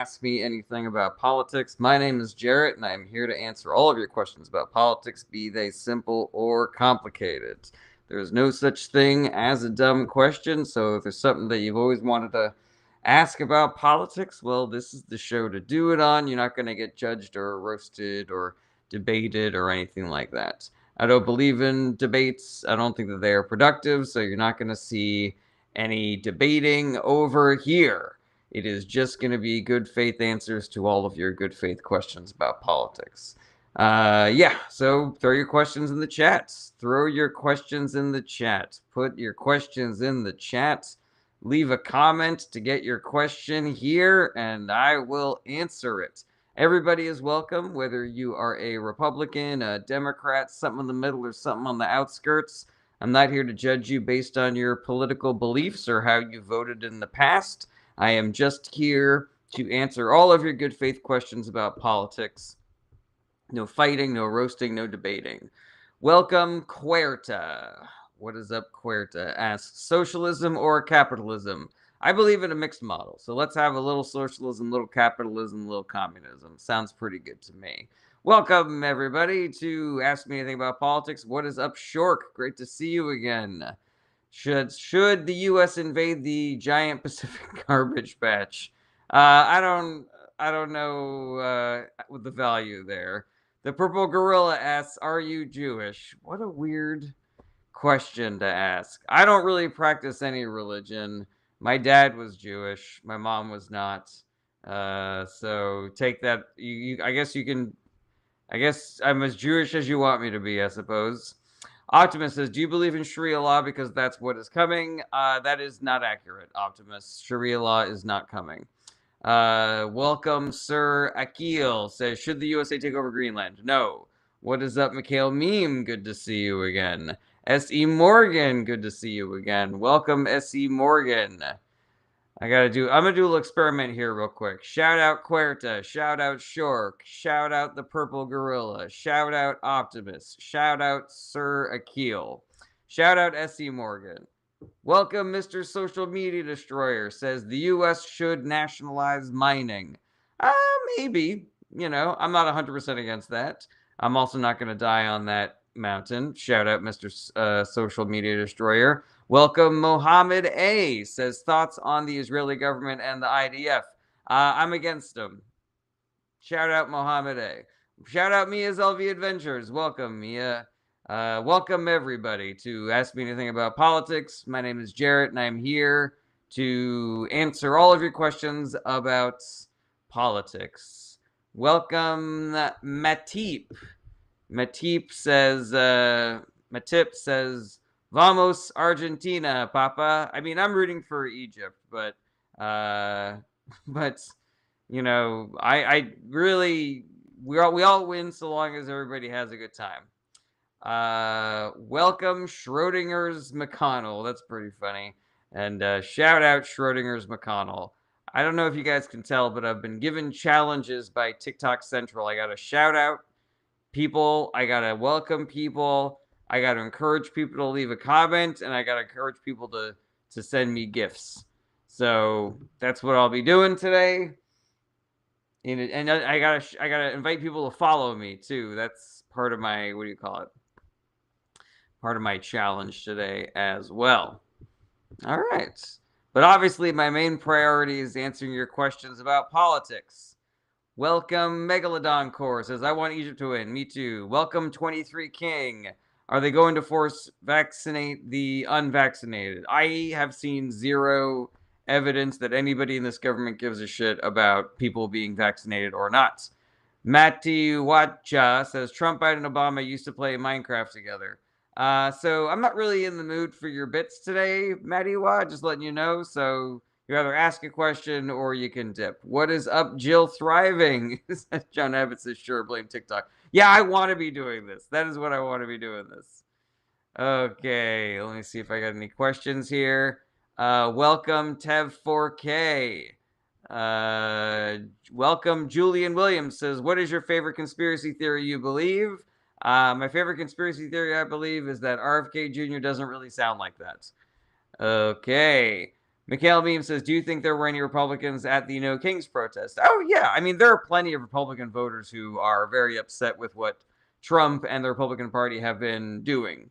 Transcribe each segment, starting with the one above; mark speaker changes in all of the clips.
Speaker 1: Ask Me Anything About Politics. My name is Jarrett, and I'm here to answer all of your questions about politics, be they simple or complicated. There is no such thing as a dumb question, so if there's something that you've always wanted to ask about politics, well, this is the show to do it on. You're not going to get judged or roasted or debated or anything like that. I don't believe in debates. I don't think that they are productive, so you're not going to see any debating over here. It is just going to be good faith answers to all of your good faith questions about politics. Yeah, so throw your questions in the chat. Throw your questions in the chat. Put your questions in the chat. Leave a comment to get your question here, and I will answer it. Everybody is welcome, whether you are a Republican, a Democrat, something in the middle, or something on the outskirts. I'm not here to judge you based on your political beliefs or how you voted in the past. I am just here to answer all of your good faith questions about politics. No fighting, no roasting, no debating. Welcome, Querta. What is up, Querta? Asks, socialism or capitalism? I believe in a mixed model. So let's have a little socialism, little capitalism, little communism. Sounds pretty good to me. Welcome, everybody, to Ask Me Anything About Politics. What is up, Shork? Great to see you again. Should the U.S. invade the giant Pacific garbage patch? I don't know with the value there. The Purple Gorilla asks, "Are you Jewish?" What a weird question to ask. I don't really practice any religion. My dad was Jewish. My mom was not. So take that. I guess you can. I guess I'm as Jewish as you want me to be, I suppose. Optimus says, "Do you believe in Sharia law because that's what is coming?" That is not accurate, Optimus. Sharia law is not coming. Welcome, Sir Akil says, "Should the USA take over Greenland?" No. What is up, Mikhail Meme? Good to see you again. S.E. Morgan, good to see you again. Welcome, S.E. Morgan. I'm gonna do a little experiment here real quick. Shout out Querta, shout out Shork, shout out the Purple Gorilla, shout out Optimus, shout out Sir Akil, shout out S.E. Morgan. Welcome, Mr. Social Media Destroyer, says the US should nationalize mining. Maybe. I'm not 100% against that. I'm also not going to die on that mountain. Shout out, Mr. Social Media Destroyer. Welcome, Mohammed A. says thoughts on the Israeli government and the IDF. I'm against them. Shout out, Mohammed A. Shout out, Mia's LV Adventures. Welcome, Mia. Welcome, everybody, to Ask Me Anything About Politics. My name is Jarrett, and I'm here to answer all of your questions about politics. Welcome, Matip. Matip says, "Vamos Argentina, Papa." I mean, I'm rooting for Egypt, but but I really we all win so long as everybody has a good time. Welcome Schrodinger's McConnell. That's pretty funny. And shout out Schrodinger's McConnell. I don't know if you guys can tell, but I've been given challenges by TikTok Central. I got to shout out people. I got to welcome people. I got to encourage people to leave a comment, and I got to encourage people to send me gifts. So that's what I'll be doing today. And I gotta invite people to follow me too. That's part of my, what do you call it? Part of my challenge today as well. All right. But obviously, my main priority is answering your questions about politics. Welcome, Megalodon Core says, "I want Egypt to win." Me too. Welcome, 23 King. "Are they going to force vaccinate the unvaccinated?" I have seen zero evidence that anybody in this government gives a shit about people being vaccinated or not. Matty Watcha says, "Trump, Biden, Obama used to play Minecraft together." So I'm not really in the mood for your bits today, Matty Watt, just letting you know. So you either ask a question or you can dip. What is up, Jill Thriving? John Abbott says, "Sure, blame TikTok." Yeah, I want to be doing this. That is what I want to be doing this. Okay, let me see if I got any questions here. Welcome, Tev4K. Welcome, Julian Williams says, "What is your favorite conspiracy theory you believe?" My favorite conspiracy theory, I believe, is that RFK Jr. doesn't really sound like that. Okay. Mikhail Beam says, do you think there were any Republicans at the No Kings protest? Oh, yeah. I mean, there are plenty of Republican voters who are very upset with what Trump and the Republican Party have been doing.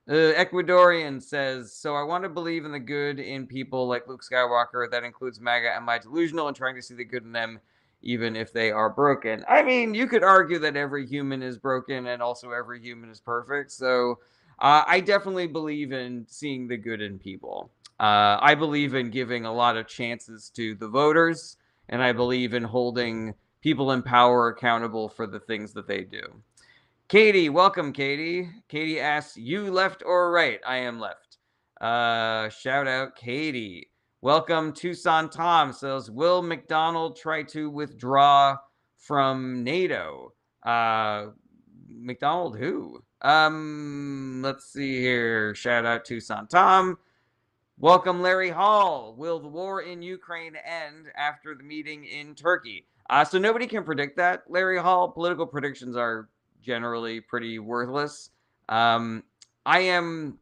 Speaker 1: Ecuadorian says, so I want to believe in the good in people like Luke Skywalker. That includes MAGA. Am I delusional and trying to see the good in them, even if they are broken? I mean, you could argue that every human is broken and also every human is perfect. So I definitely believe in seeing the good in people. I believe in giving a lot of chances to the voters, and I believe in holding people in power accountable for the things that they do. Katie, welcome, Katie. Katie asks, you left or right? I am left. Shout out, Katie. Welcome, Tucson Tom says, will McDonald try to withdraw from NATO? McDonald who? Let's see here. Shout out, Tucson Tom. Welcome, Larry Hall. Will the war in Ukraine end after the meeting in Turkey? So nobody can predict that, Larry Hall. Political predictions are generally pretty worthless. I am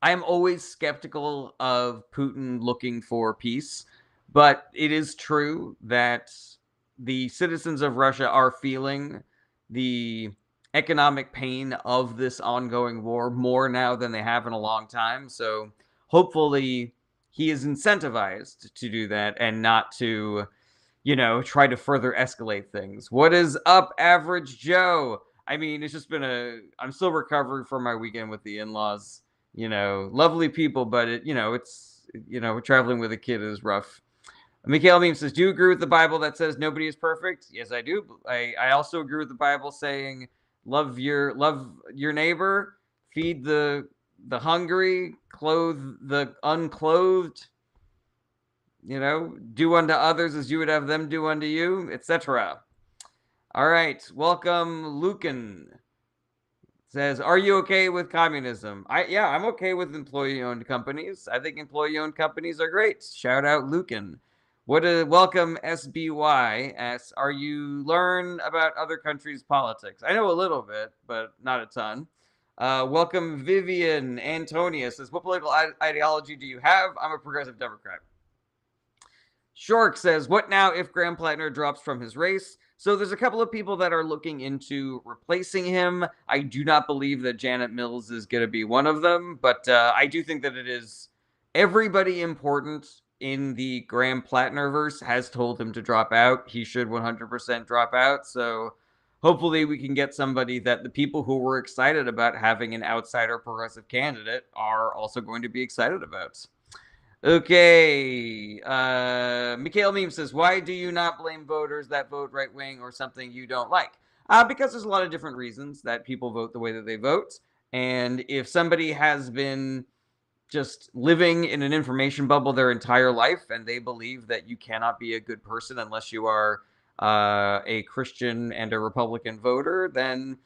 Speaker 1: always skeptical of Putin looking for peace, but it is true that the citizens of Russia are feeling the economic pain of this ongoing war more now than they have in a long time. So hopefully he is incentivized to do that and not to, try to further escalate things. What is up, Average Joe? I mean, it's just been I'm still recovering from my weekend with the in-laws. Lovely people, but traveling with a kid is rough. Mikhail Meme says, do you agree with the Bible that says nobody is perfect? Yes, I do. I also agree with the Bible saying love your neighbor, feed the hungry, clothe the unclothed, do unto others as you would have them do unto you, etc. All right, welcome, Lucan. Says, are you okay with communism? I'm okay with employee-owned companies. I think employee-owned companies are great. Shout out Lucan. Welcome SBY asks, are you learn about other countries' politics? I know a little bit, but not a ton. Welcome Vivian Antonia says, what political ideology do you have? I'm a progressive Democrat. Shork says, what now if Graham Plattner drops from his race? So there's a couple of people that are looking into replacing him. I do not believe that Janet Mills is going to be one of them, but I do think that it is everybody important in the Graham Plattnerverse has told him to drop out. He should 100% drop out. So hopefully we can get somebody that the people who were excited about having an outsider progressive candidate are also going to be excited about. Okay. Mikhail Meme says, why do you not blame voters that vote right wing or something you don't like? Because there's a lot of different reasons that people vote the way that they vote. And if somebody has been just living in an information bubble their entire life and they believe that you cannot be a good person unless you are a Christian and a Republican voter, then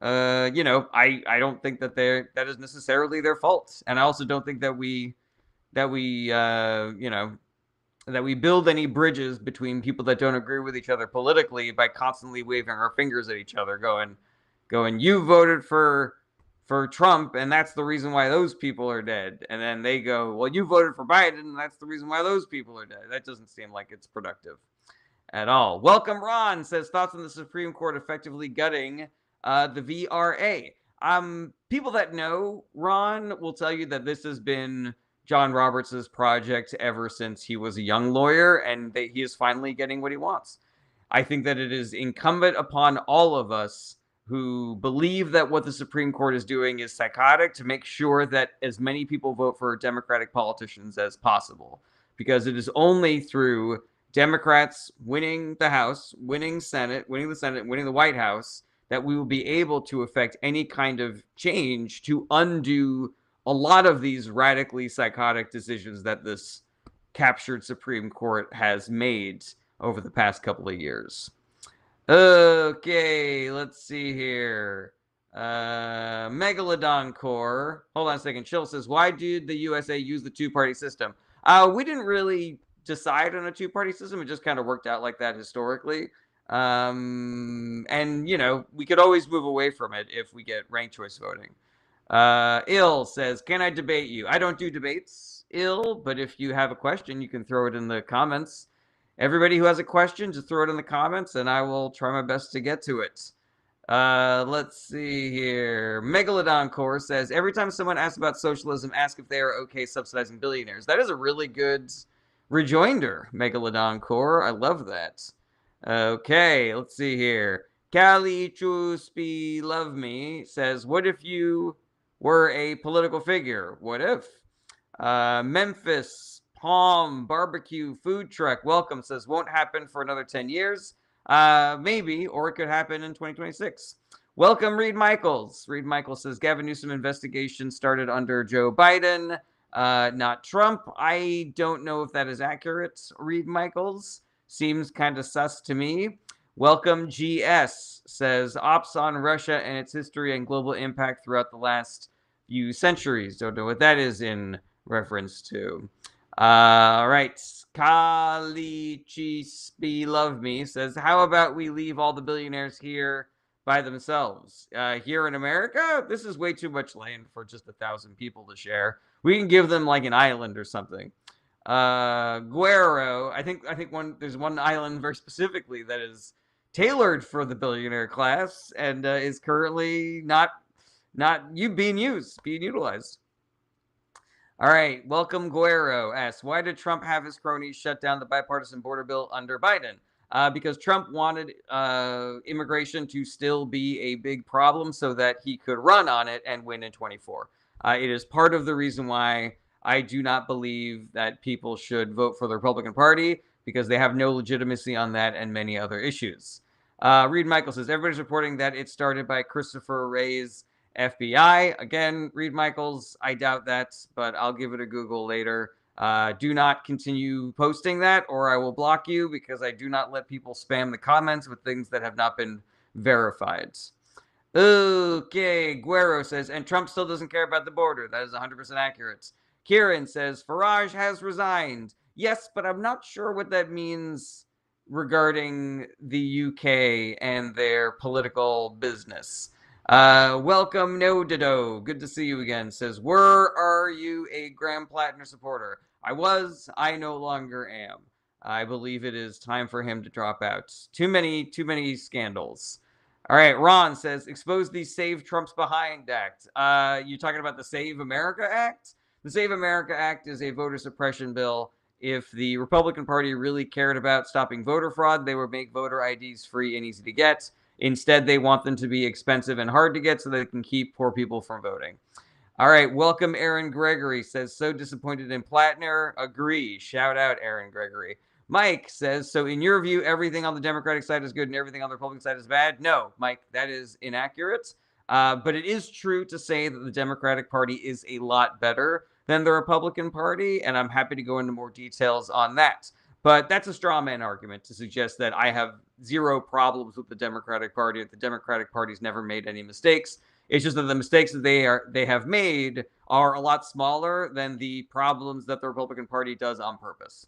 Speaker 1: I don't think that that is necessarily their fault. And I also don't think that we build any bridges between people that don't agree with each other politically by constantly waving our fingers at each other, going, you voted for Trump, and that's the reason why those people are dead. And then they go, well, you voted for Biden, and that's the reason why those people are dead. That doesn't seem like it's productive at all. Welcome, Ron says, thoughts on the Supreme Court effectively gutting the VRA. People that know Ron will tell you that this has been John Roberts' project ever since he was a young lawyer, and he is finally getting what he wants. I think that it is incumbent upon all of us who believe that what the Supreme Court is doing is psychotic to make sure that as many people vote for Democratic politicians as possible, because it is only through Democrats winning the House, winning the Senate, winning the White House, that we will be able to affect any kind of change to undo a lot of these radically psychotic decisions that this captured Supreme Court has made over the past couple of years. Okay, let's see here. Megalodon Core. Hold on a second. Chill says, why did the USA use the two-party system? We didn't really decide on a two-party system. It just kind of worked out like that historically. And, we could always move away from it if we get ranked choice voting. Ill says, can I debate you? I don't do debates. ill, but if you have a question, you can throw it in the comments. Everybody who has a question, just throw it in the comments, and I will try my best to get to it. Let's see here. Megalodon Core says, every time someone asks about socialism, ask if they are okay subsidizing billionaires. That is a really good rejoinder, Megalodon Core. I love that. Okay, let's see here. Kali Chuspi Love Me says, what if you were a political figure? What if? Memphis Palm Barbecue Food Truck Welcome says, won't happen for another 10 years. Maybe, or it could happen in 2026. Welcome, Reed Michaels. Reed Michaels says, Gavin Newsom investigation started under Joe Biden, not Trump. I don't know if that is accurate, Reed Michaels. Seems kind of sus to me. Welcome, GS says, ops on Russia and its history and global impact throughout the last few centuries. Don't know what that is in reference to. All right. Kali Chispi Love Me says, how about we leave all the billionaires here by themselves? Here in America, this is way too much land for just 1,000 people to share. We can give them like an island or something. Guero, I think there's one island very specifically that is tailored for the billionaire class and is currently not being utilized. All right, welcome Guero asks, why did Trump have his cronies shut down the bipartisan border bill under Biden? Because Trump wanted immigration to still be a big problem so that he could run on it and win in 24. It is part of the reason why I do not believe that people should vote for the Republican Party, because they have no legitimacy on that and many other issues. Reed Michael says, everybody's reporting that it started by Christopher Wray's FBI. Again, Reed Michaels, I doubt that, but I'll give it a Google later. Do not continue posting that or I will block you, because I do not let people spam the comments with things that have not been verified. Okay, Guero says, and Trump still doesn't care about the border. That is 100% accurate. Kieran says, Farage has resigned. Yes, but I'm not sure what that means regarding the UK and their political business. Welcome, No Dido. Good to see you again. Says, are you a Graham Plattner supporter? I was. I no longer am. I believe it is time for him to drop out. Too many scandals. All right, Ron says, expose the Save Trump's Behind Act. You talking about the Save America Act? The Save America Act is a voter suppression bill. If the Republican Party really cared about stopping voter fraud, they would make voter IDs free and easy to get. Instead, they want them to be expensive and hard to get so they can keep poor people from voting. All right, welcome, Aaron Gregory says, so disappointed in Plattner. Agree. Shout out, Aaron Gregory. Mike says, so in your view, everything on the Democratic side is good and everything on the Republican side is bad? No, Mike, that is inaccurate. But it is true to say that the Democratic Party is a lot better than the Republican Party, and I'm happy to go into more details on that. But that's a straw man argument to suggest that I have zero problems with the Democratic Party. The Democratic Party's never made any mistakes. It's just that the mistakes that they have made are a lot smaller than the problems that the Republican Party does on purpose.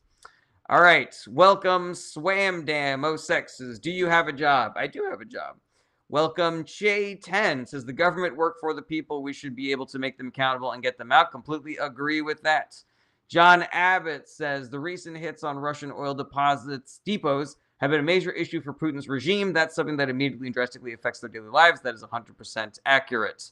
Speaker 1: All right, welcome Swamdam 06 do you have a job? I do have a job. Welcome Che10 says, the government work for the people. We should be able to make them accountable and get them out. Completely agree with that. John Abbott says, the recent hits on Russian oil depots have been a major issue for Putin's regime. That's something that immediately and drastically affects their daily lives. That is 100% accurate.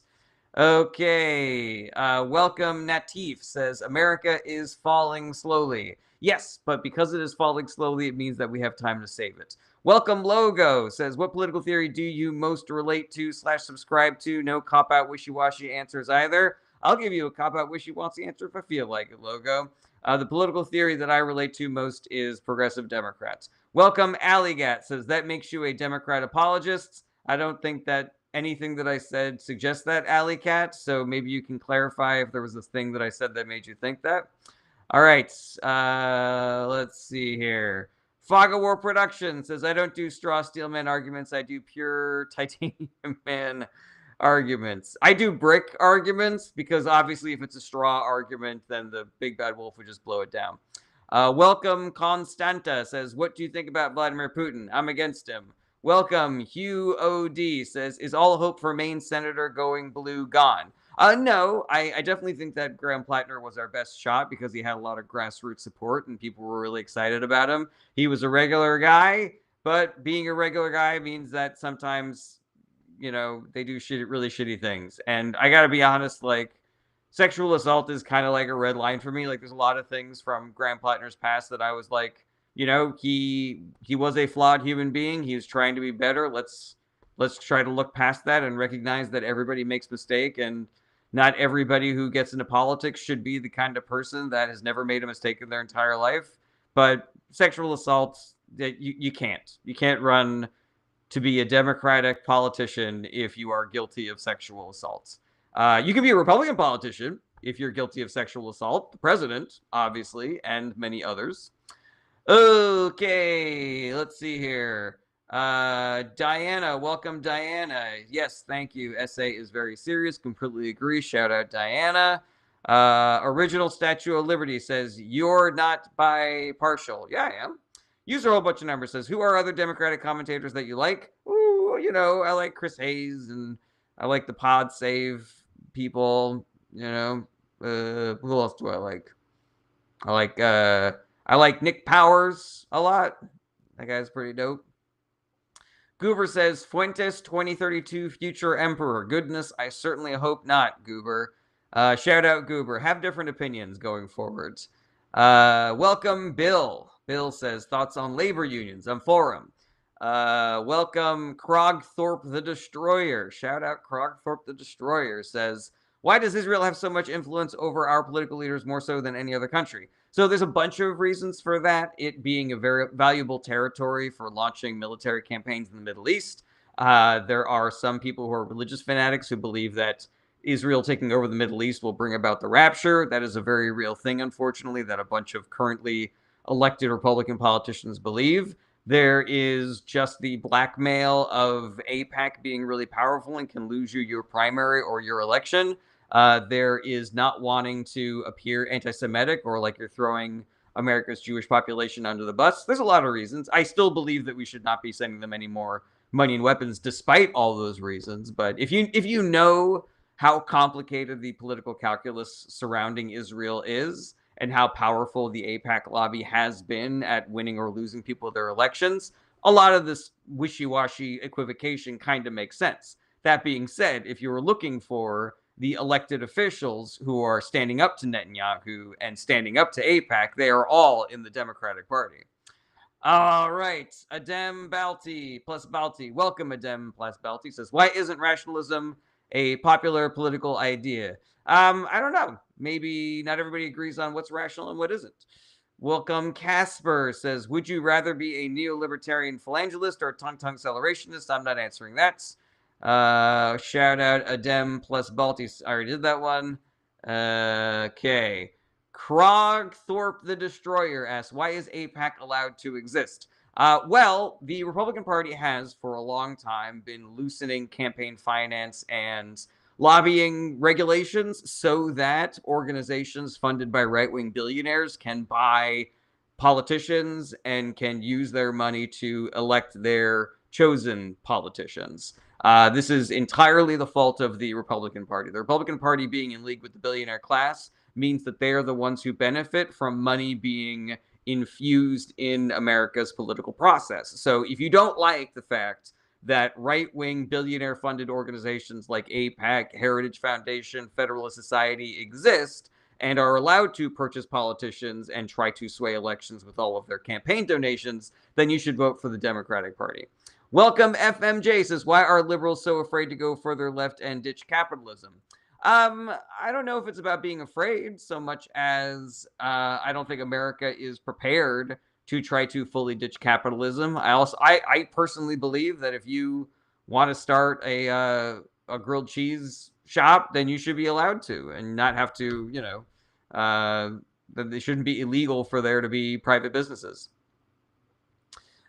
Speaker 1: Okay, welcome Natif says, America is falling slowly. Yes, but because it is falling slowly, it means that we have time to save it. Welcome Logo says, what political theory do you most relate to / subscribe to? No cop-out wishy-washy answers either. I'll give you a cop-out wishy-washy answer if I feel like it, Logo. The political theory that I relate to most is progressive Democrats. Welcome Alligat says, that makes you a Democrat apologist. I don't think that anything that I said suggests that, Alley Cat, so maybe you can clarify if there was this thing that I said that made you think that. All right, let's see here. Fog of War Production says, I don't do straw steel man arguments. I do pure titanium man arguments. I do brick arguments because obviously if it's a straw argument, then the big bad wolf would just blow it down. Welcome Constanta says, what do you think about Vladimir Putin? I'm against him. Welcome Hugh OD says, is all hope for Maine Senator going blue gone? No, I definitely think that Graham Plattner was our best shot because he had a lot of grassroots support and people were really excited about him. He was a regular guy, but being a regular guy means that sometimes, they do really shitty things. And I gotta be honest, like, sexual assault is kind of like a red line for me. Like, there's a lot of things from Graham Plattner's past that I was like, he was a flawed human being. He was trying to be better. Let's try to look past that and recognize that everybody makes mistake, and not everybody who gets into politics should be the kind of person that has never made a mistake in their entire life. But sexual assault, you can't run to be a Democratic politician if you are guilty of sexual assaults. You can be a Republican politician if you're guilty of sexual assault, the president, obviously, and many others. Okay, let's see here. Diana, welcome, Diana. Yes, thank you. Essay is very serious. Completely agree. Shout out, Diana. Original Statue of Liberty says, you're not bi-partial. Yeah, I am. User a whole bunch of numbers says, who are other Democratic commentators that you like? Ooh, I like Chris Hayes, and I like the Pod Save people. Who else do I like? I like Nick Powers a lot. That guy's pretty dope. Goober says, Fuentes 2032 future emperor. Goodness, I certainly hope not, Goober. Shout out, Goober. Have different opinions going forwards. Welcome, Bill. Bill says, thoughts on labor unions. I'm for them. Welcome, Krogthorpe the Destroyer. Shout out, Krogthorpe the Destroyer. Says, why does Israel have so much influence over our political leaders more so than any other country? So there's a bunch of reasons for that. It being a very valuable territory for launching military campaigns in the Middle East. There are some people who are religious fanatics who believe that Israel taking over the Middle East will bring about the rapture. That is a very real thing, unfortunately, that a bunch of currently elected Republican politicians believe. There is just the blackmail of AIPAC being really powerful and can lose you your primary or your election. There is not wanting to appear anti-Semitic or like you're throwing America's Jewish population under the bus. There's a lot of reasons. I still believe that we should not be sending them any more money and weapons despite all those reasons. But if you know how complicated the political calculus surrounding Israel is and how powerful the AIPAC lobby has been at winning or losing people their elections, a lot of this wishy-washy equivocation kind of makes sense. That being said, if you were looking for the elected officials who are standing up to Netanyahu and standing up to AIPAC, they are all in the Democratic Party. All right, Adem Balti plus Balti. Welcome, Adem plus Balti. Says, why isn't rationalism a popular political idea? I don't know. Maybe not everybody agrees on what's rational and what isn't. Welcome, Casper. Says, would you rather be a neo-libertarian phalangelist or a tongue accelerationist? I'm not answering that. Shout out Adem plus Balti. I already did that one. Okay. Krogthorpe the Destroyer asks, why is AIPAC allowed to exist? Well, the Republican Party has for a long time been loosening campaign finance and lobbying regulations so that organizations funded by right-wing billionaires can buy politicians and can use their money to elect their chosen politicians. This is entirely the fault of the Republican Party. The Republican Party being in league with the billionaire class means that they are the ones who benefit from money being infused in America's political process. So if you don't like the fact that right-wing billionaire-funded organizations like AIPAC, Heritage Foundation, Federalist Society exist and are allowed to purchase politicians and try to sway elections with all of their campaign donations, then you should vote for the Democratic Party. Welcome, FMJ says, why are liberals so afraid to go further left and ditch capitalism? I don't know if it's about being afraid so much as I don't think America is prepared to try to fully ditch capitalism. I personally believe that if you want to start a grilled cheese shop, then you should be allowed to and not have to, that it shouldn't be illegal for there to be private businesses.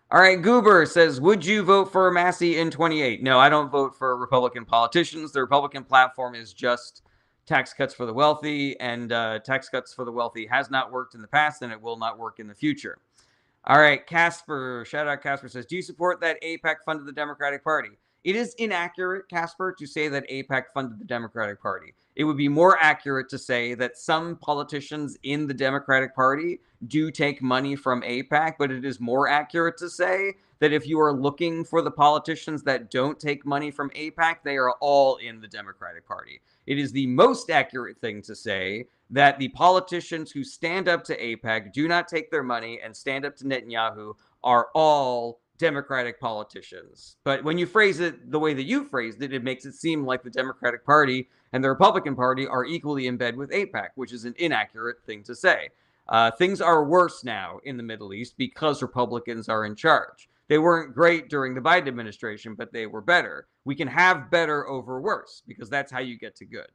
Speaker 1: All right, Goober says, would you vote for Massey in 28? No, I don't vote for Republican politicians. The Republican platform is just tax cuts for the wealthy, and tax cuts for the wealthy has not worked in the past, and it will not work in the future. All right, Casper, shout out Casper says, do you support that AIPAC funded the Democratic Party? It is inaccurate, Casper, to say that AIPAC funded the Democratic Party. It would be more accurate to say that some politicians in the Democratic Party do take money from AIPAC, but it is more accurate to say that if you are looking for the politicians that don't take money from AIPAC, they are all in the Democratic Party. It is the most accurate thing to say that the politicians who stand up to AIPAC, do not take their money, and stand up to Netanyahu are all Democratic politicians. But when you phrase it the way that you phrased it, it makes it seem like the Democratic Party and the Republican Party are equally in bed with AIPAC, which is an inaccurate thing to say. Things are worse now in the Middle East because Republicans are in charge. They weren't great during the Biden administration, but they were better. We can have better over worse because that's how you get to good.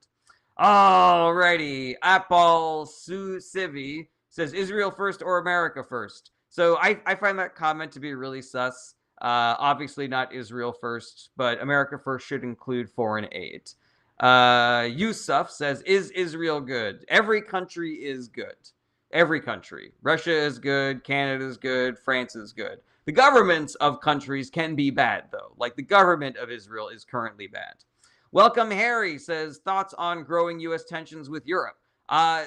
Speaker 1: Alrighty, Apol Civi says Israel first or America first. So I find that comment to be really sus. Obviously not Israel first, but America first should include foreign aid. Yusuf says, is Israel good? Every country is good. Every country. Russia is good. Canada is good. France is good. The governments of countries can be bad, though. Like the government of Israel is currently bad. Welcome Harry says, thoughts on growing U.S. tensions with Europe?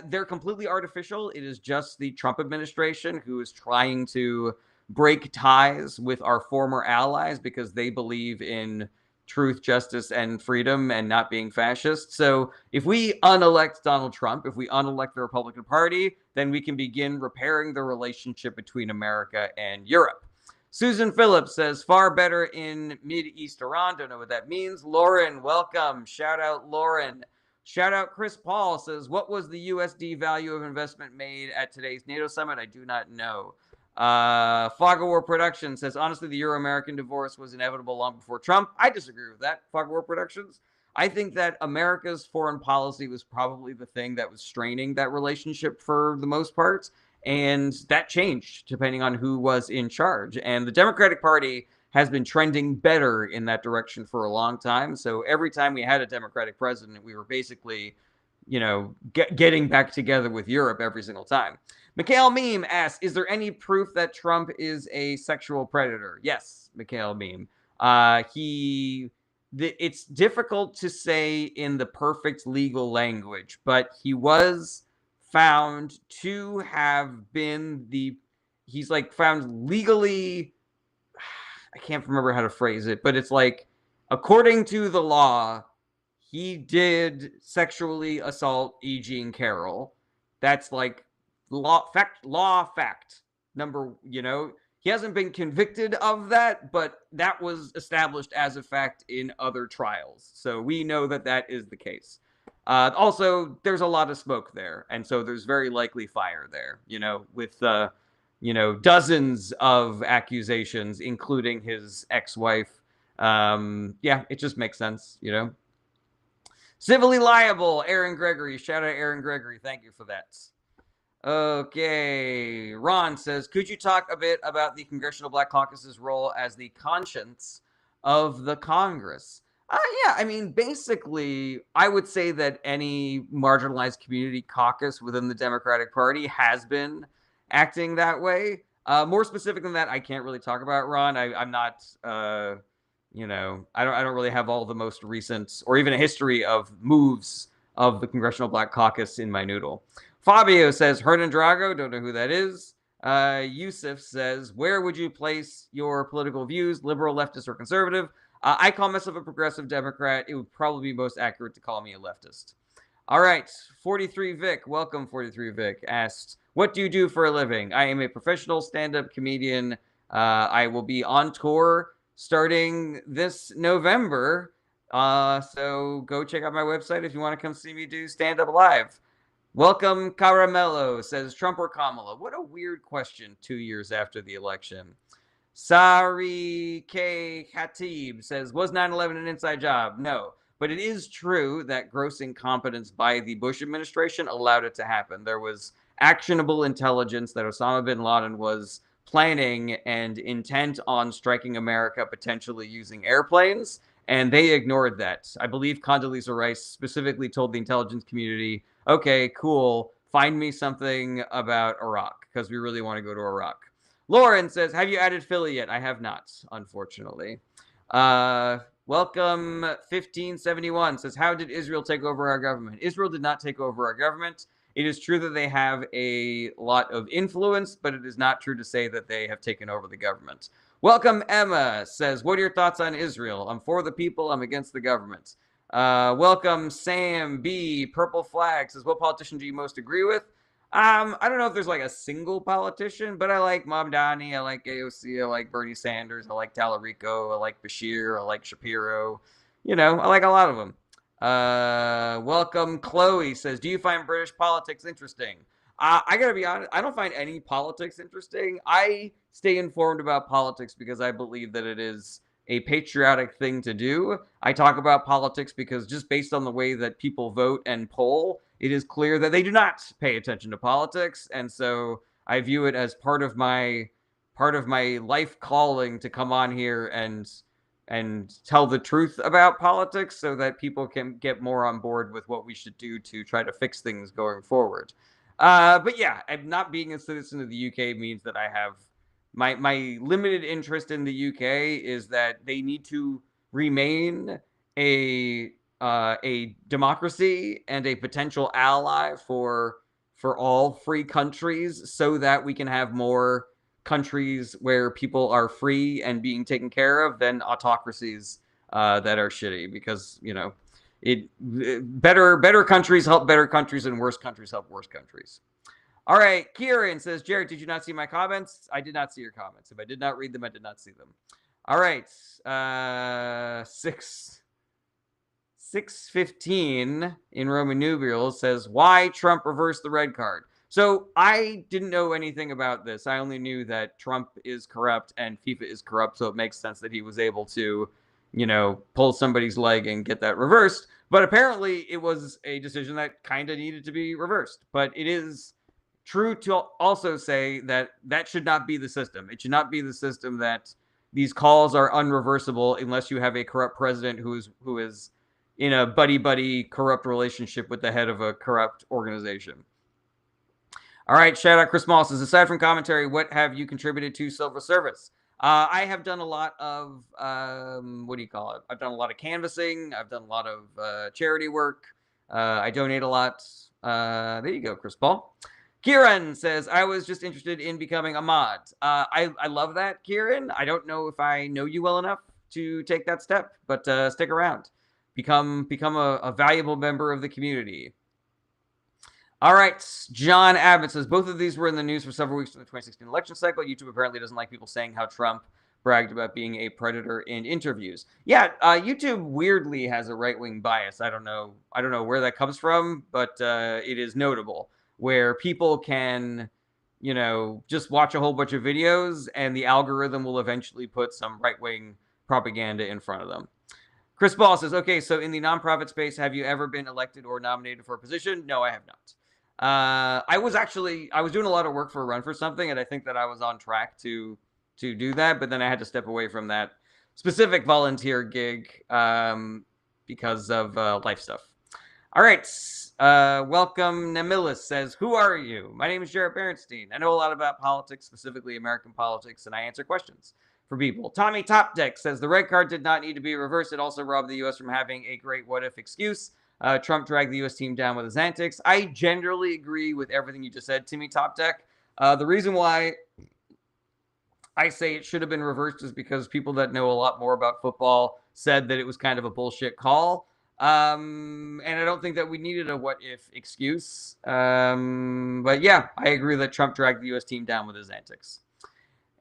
Speaker 1: They're completely artificial. It is just the Trump administration who is trying to break ties with our former allies because they believe in truth, justice, and freedom and not being fascist. So if we unelect Donald Trump, if we unelect the Republican Party, then we can begin repairing the relationship between America and Europe. Susan Phillips says, far better in Mid-East Iran. Don't know what that means. Lauren, welcome. Shout out, Lauren. Shout out, Chris Paul says, what was the USD value of investment made at today's NATO summit? I do not know. Fog of War Productions says, honestly, the Euro-American divorce was inevitable long before Trump. I disagree with that, Fog of War Productions. I think that America's foreign policy was probably the thing that was straining that relationship for the most part. And that changed depending on who was in charge. And the Democratic Party has been trending better in that direction for a long time. So every time we had a Democratic president, we were basically, getting back together with Europe every single time. Mikhail Meme asks, is there any proof that Trump is a sexual predator? Yes, Mikhail Meme. It's difficult to say in the perfect legal language, but he was found to have been he's like found legally, I can't remember how to phrase it, but it's like, according to the law, he did sexually assault E. Jean Carroll. That's like law fact number, he hasn't been convicted of that, but that was established as a fact in other trials. So we know that that is the case. Also, there's a lot of smoke there, and so there's very likely fire there, with, dozens of accusations, including his ex-wife. Yeah, it just makes sense, Civilly liable, Aaron Gregory. Shout out Aaron Gregory. Thank you for that. Okay. Ron says, could you talk a bit about the Congressional Black Caucus's role as the conscience of the Congress? Yeah, I mean, basically, I would say that any marginalized community caucus within the Democratic Party has been acting that way. More specific than that, I can't really talk about, Ron. I'm not, I don't really have all the most recent or even a history of moves of the Congressional Black Caucus in my noodle. Fabio says, Hernan Drago, don't know who that is. Yusuf says, where would you place your political views, liberal, leftist, or conservative? I call myself a progressive Democrat. It would probably be most accurate to call me a leftist. All right, 43 Vic, welcome 43 Vic, asked, what do you do for a living? I am a professional stand-up comedian. I will be on tour starting this November. So go check out my website if you want to come see me do stand-up live. Welcome Caramello, says Trump or Kamala? What a weird question 2 years after the election. Sari K. Khatib says, was 9/11 an inside job? No. But it is true that gross incompetence by the Bush administration allowed it to happen. There was actionable intelligence that Osama bin Laden was planning and intent on striking America, potentially using airplanes, and they ignored that. I believe Condoleezza Rice specifically told the intelligence community, okay, cool, find me something about Iraq, because we really want to go to Iraq. Lauren says, have you added Philly yet? I have not, unfortunately. Welcome 1571 says, how did Israel take over our government? Israel did not take over our government. It is true that they have a lot of influence, but it is not true to say that they have taken over the government. Welcome Emma says, what are your thoughts on Israel? I'm for the people, I'm against the government. Welcome Sam B. Purple Flag says, what politician do you most agree with? I don't know if there's like a single politician, but I like Mamdani, I like AOC, I like Bernie Sanders, I like Tallarico, I like Bashir, I like Shapiro. You know, I like a lot of them. Welcome Chloe says, do you find British politics interesting? I gotta be honest, I don't find any politics interesting. I stay informed about politics because I believe that it is a patriotic thing to do. I talk about politics because just based on the way that people vote and poll, it is clear that they do not pay attention to politics, and so I view it as part of my life calling to come on here and tell the truth about politics so that people can get more on board with what we should do to try to fix things going forward. But yeah, not being a citizen of the UK means that I have my limited interest in the UK is that they need to remain a democracy and a potential ally for all free countries, so that we can have more countries where people are free and being taken care of than autocracies that are shitty. Because better countries help better countries, and worse countries help worse countries. All right, Kieran says, Jared, did you not see my comments? I did not see your comments. If I did not read them, I did not see them. All right, 615 in Roman numerals says, why Trump reversed the red card? So I didn't know anything about this. I only knew that Trump is corrupt and FIFA is corrupt, so it makes sense that he was able to, pull somebody's leg and get that reversed. But apparently it was a decision that kind of needed to be reversed. But it is true to also say that that should not be the system. It should not be the system that these calls are unreversible unless you have a corrupt president who is in a buddy corrupt relationship with the head of a corrupt organization. All right, shout out Chris Moss says, aside from commentary, what have you contributed to Silver Service? I have done a lot of what do you call it? I've done a lot of canvassing. I've done a lot of charity work. I donate a lot. There you go, Chris Paul. Kieran says, I was just interested in becoming a mod. I love that, Kieran. I don't know if I know you well enough to take that step, but stick around. Become a valuable member of the community. All right, John Abbott says, both of these were in the news for several weeks in the 2016 election cycle. YouTube apparently doesn't like people saying how Trump bragged about being a predator in interviews. Yeah, YouTube weirdly has a right-wing bias. I don't know where that comes from, but it is notable, where people can, just watch a whole bunch of videos and the algorithm will eventually put some right-wing propaganda in front of them. Chris Ball says, okay, so in the nonprofit space, have you ever been elected or nominated for a position? No, I have not. I was doing a lot of work for a Run for Something, and I think that I was on track to do that, but then I had to step away from that specific volunteer gig because of life stuff. All right. Welcome Namilis says, who are you? My name is Jared Berenstein. I know a lot about politics, specifically American politics, and I answer questions for people. Tommy Topdeck says, the red card did not need to be reversed. It also robbed the U.S. from having a great what-if excuse. Trump dragged the U.S. team down with his antics. I generally agree with everything you just said, Timmy Topdeck. The reason why I say it should have been reversed is because people that know a lot more about football said that it was kind of a bullshit call. And I don't think that we needed a what-if excuse. But yeah, I agree that Trump dragged the U.S. team down with his antics.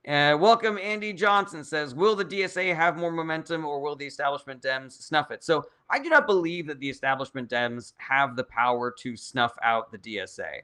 Speaker 1: Welcome, Andy Johnson says, will the DSA have more momentum or will the establishment Dems snuff it? So I do not believe that the establishment Dems have the power to snuff out the DSA.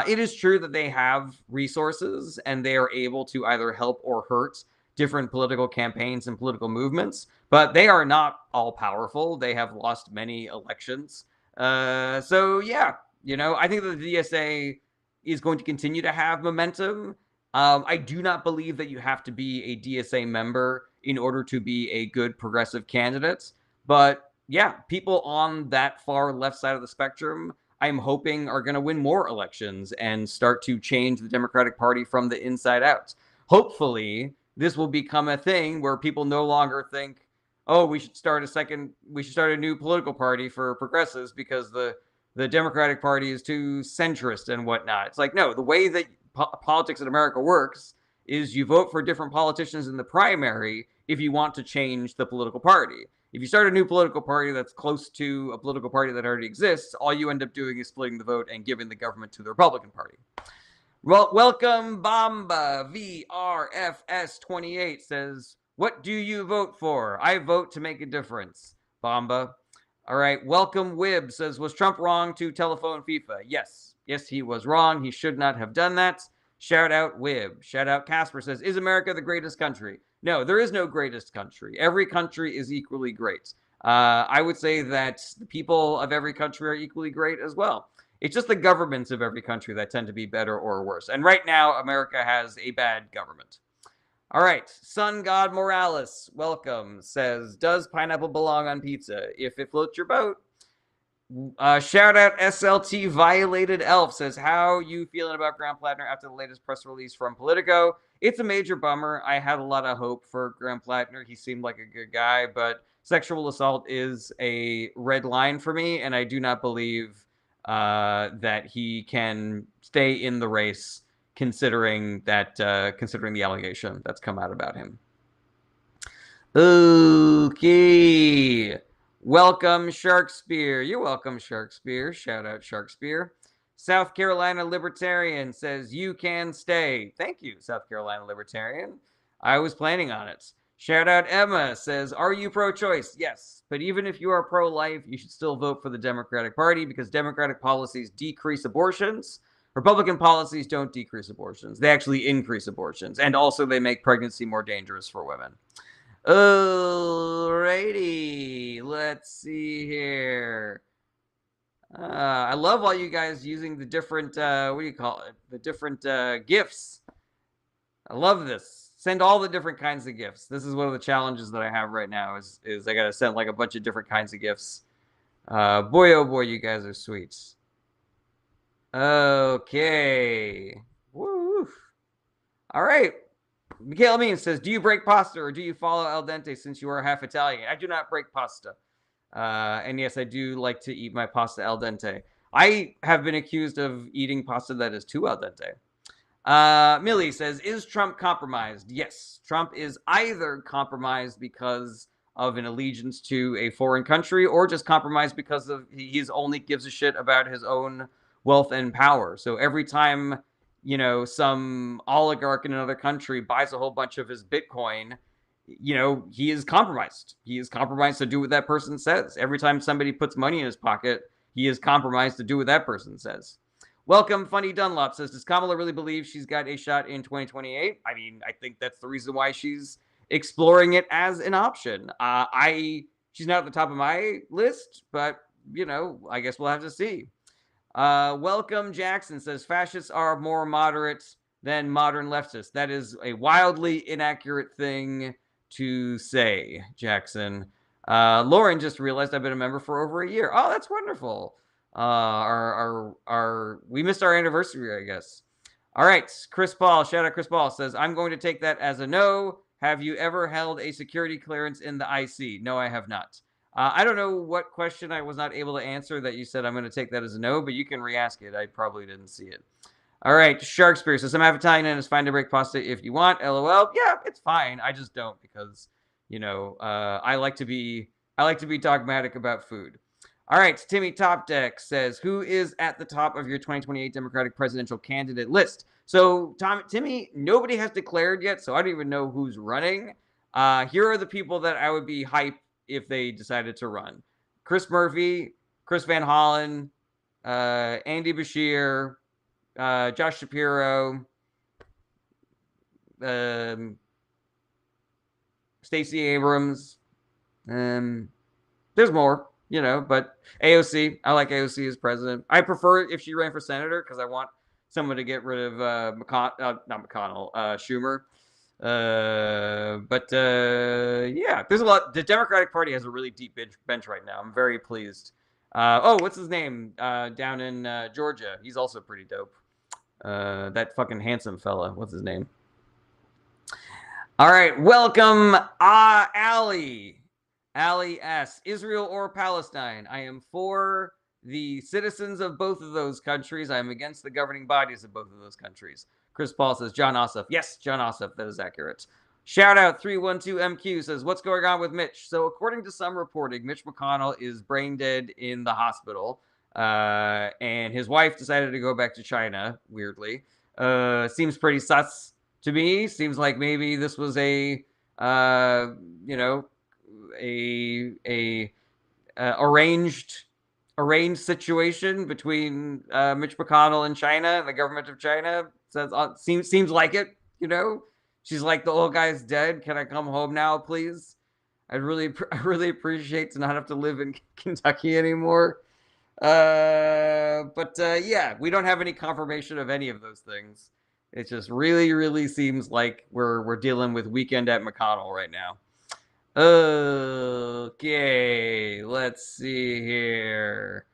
Speaker 1: It is true that they have resources and they are able to either help or hurt different political campaigns and political movements, but they are not all powerful. They have lost many elections. So yeah, I think that the DSA is going to continue to have momentum. I do not believe that you have to be a DSA member in order to be a good progressive candidate. But yeah, people on that far left side of the spectrum, I'm hoping are going to win more elections and start to change the Democratic Party from the inside out. Hopefully, this will become a thing where people no longer think, oh, we should start a new political party for progressives because the Democratic Party is too centrist and whatnot. It's like, no, the way that politics in America works is you vote for different politicians in the primary if you want to change the political party. If you start a new political party that's close to a political party that already exists, all you end up doing is splitting the vote and giving the government to the Republican Party. Well, welcome, Bamba VRFS28 says, what do you vote for? I vote to make a difference. Bamba. All right. Welcome, Wib says, was Trump wrong to telephone FIFA? Yes. Yes, he was wrong. He should not have done that. Shout out, Wib. Shout out, Casper says, is America the greatest country? No, there is no greatest country. Every country is equally great. I would say that the people of every country are equally great as well. It's just the governments of every country that tend to be better or worse. And right now, America has a bad government. All right. Sun God Morales, welcome, says, does pineapple belong on pizza? If it floats your boat. Shout out SLT Violated Elf says, how you feeling about Graham Plattner after the latest press release from Politico? It's a major bummer. I had a lot of hope for Graham Plattner. He seemed like a good guy, but sexual assault is a red line for me, and I do not believe that he can stay in the race considering the allegation that's come out about him. Okay. Welcome, Sharkspear. You're welcome, Sharkspear. Shout out, Sharkspear. South Carolina Libertarian says, you can stay. Thank you, South Carolina Libertarian. I was planning on it. Shout out, Emma says, are you pro-choice? Yes, but even if you are pro-life, you should still vote for the Democratic Party because Democratic policies decrease abortions. Republican policies don't decrease abortions. They actually increase abortions. And also they make pregnancy more dangerous for women. Alrighty, let's see here. I love all you guys using the different, what do you call it? The different GIFs. I love this. Send all the different kinds of GIFs. This is one of the challenges that I have right now is I got to send like a bunch of different kinds of GIFs. Boy, oh boy, you guys are sweet. Okay. Woo. All right. Mikhail Amin says, do you break pasta or do you follow al dente since you are half Italian? I do not break pasta. And yes, I do like to eat my pasta al dente. I have been accused of eating pasta that is too al dente. Millie says, is Trump compromised? Yes. Trump is either compromised because of an allegiance to a foreign country or just compromised because of he's only gives a shit about his own wealth and power. So every time some oligarch in another country buys a whole bunch of his Bitcoin, he is compromised. He is compromised to do what that person says. Every time somebody puts money in his pocket, he is compromised to do what that person says. Welcome, Funny Dunlop says, does Kamala really believe she's got a shot in 2028? I mean, I think that's the reason why she's exploring it as an option. She's not at the top of my list, but, I guess we'll have to see. Welcome Jackson says fascists are more moderate than modern leftists. That is a wildly inaccurate thing to say, Jackson. Lauren just realized I've been a member for over a year. Oh, that's wonderful. We missed our anniversary, I guess. All right, Chris Paul, shout out Chris Paul says, I'm going to take that as a no. Have you ever held a security clearance in the IC? No, I have not. I don't know what question I was not able to answer that you said I'm going to take that as a no, but you can re-ask it. I probably didn't see it. All right, Sharkspear says, I'm half Italian and it's fine to break pasta if you want. LOL. Yeah, it's fine. I just don't because, I like to be dogmatic about food. All right, Timmy Topdeck says, who is at the top of your 2028 Democratic presidential candidate list? So, Timmy, nobody has declared yet, so I don't even know who's running. Here are the people that I would be hyped if they decided to run. Chris Murphy, Chris Van Hollen, Andy Beshear, Josh Shapiro, Stacey Abrams. There's more, but AOC. I like AOC as president. I prefer if she ran for senator because I want someone to get rid of Schumer. Yeah, there's a lot. The Democratic Party has a really deep bench right now. I'm very pleased. What's his name? Down in Georgia. He's also pretty dope. That fucking handsome fella. What's his name? All right, welcome, Ali. Ali S. Israel or Palestine? I am for the citizens of both of those countries. I am against the governing bodies of both of those countries. Chris Paul says John Ossoff. Yes, John Ossoff. That is accurate. Shout out 312MQ says, what's going on with Mitch? So according to some reporting, Mitch McConnell is brain dead in the hospital. And his wife decided to go back to China, weirdly. Seems pretty sus to me. Seems like maybe this was a arranged situation between Mitch McConnell and China and the government of China. Seems like it. She's like, the old guy's dead. Can I come home now, please? I really appreciate to not have to live in Kentucky anymore. Yeah, we don't have any confirmation of any of those things. It just really seems like we're dealing with Weekend at McConnell right now. Okay, let's see here.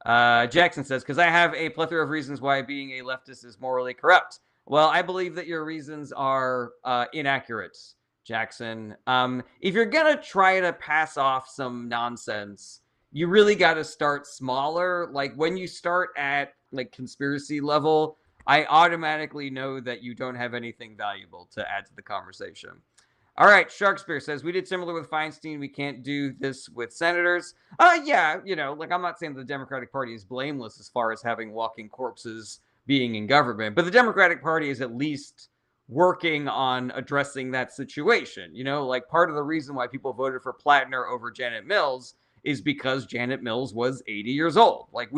Speaker 1: Jackson says, because I have a plethora of reasons why being a leftist is morally corrupt. Well, I believe that your reasons are inaccurate, Jackson. If you're going to try to pass off some nonsense, you really got to start smaller. Like when you start at like conspiracy level, I automatically know that you don't have anything valuable to add to the conversation. All right, Sharkspear says, we did similar with Feinstein. We can't do this with senators. Yeah, I'm not saying the Democratic Party is blameless as far as having walking corpses being in government, but the Democratic Party is at least working on addressing that situation. Like part of the reason why people voted for Plattner over Janet Mills is because Janet Mills was 80 years old. Like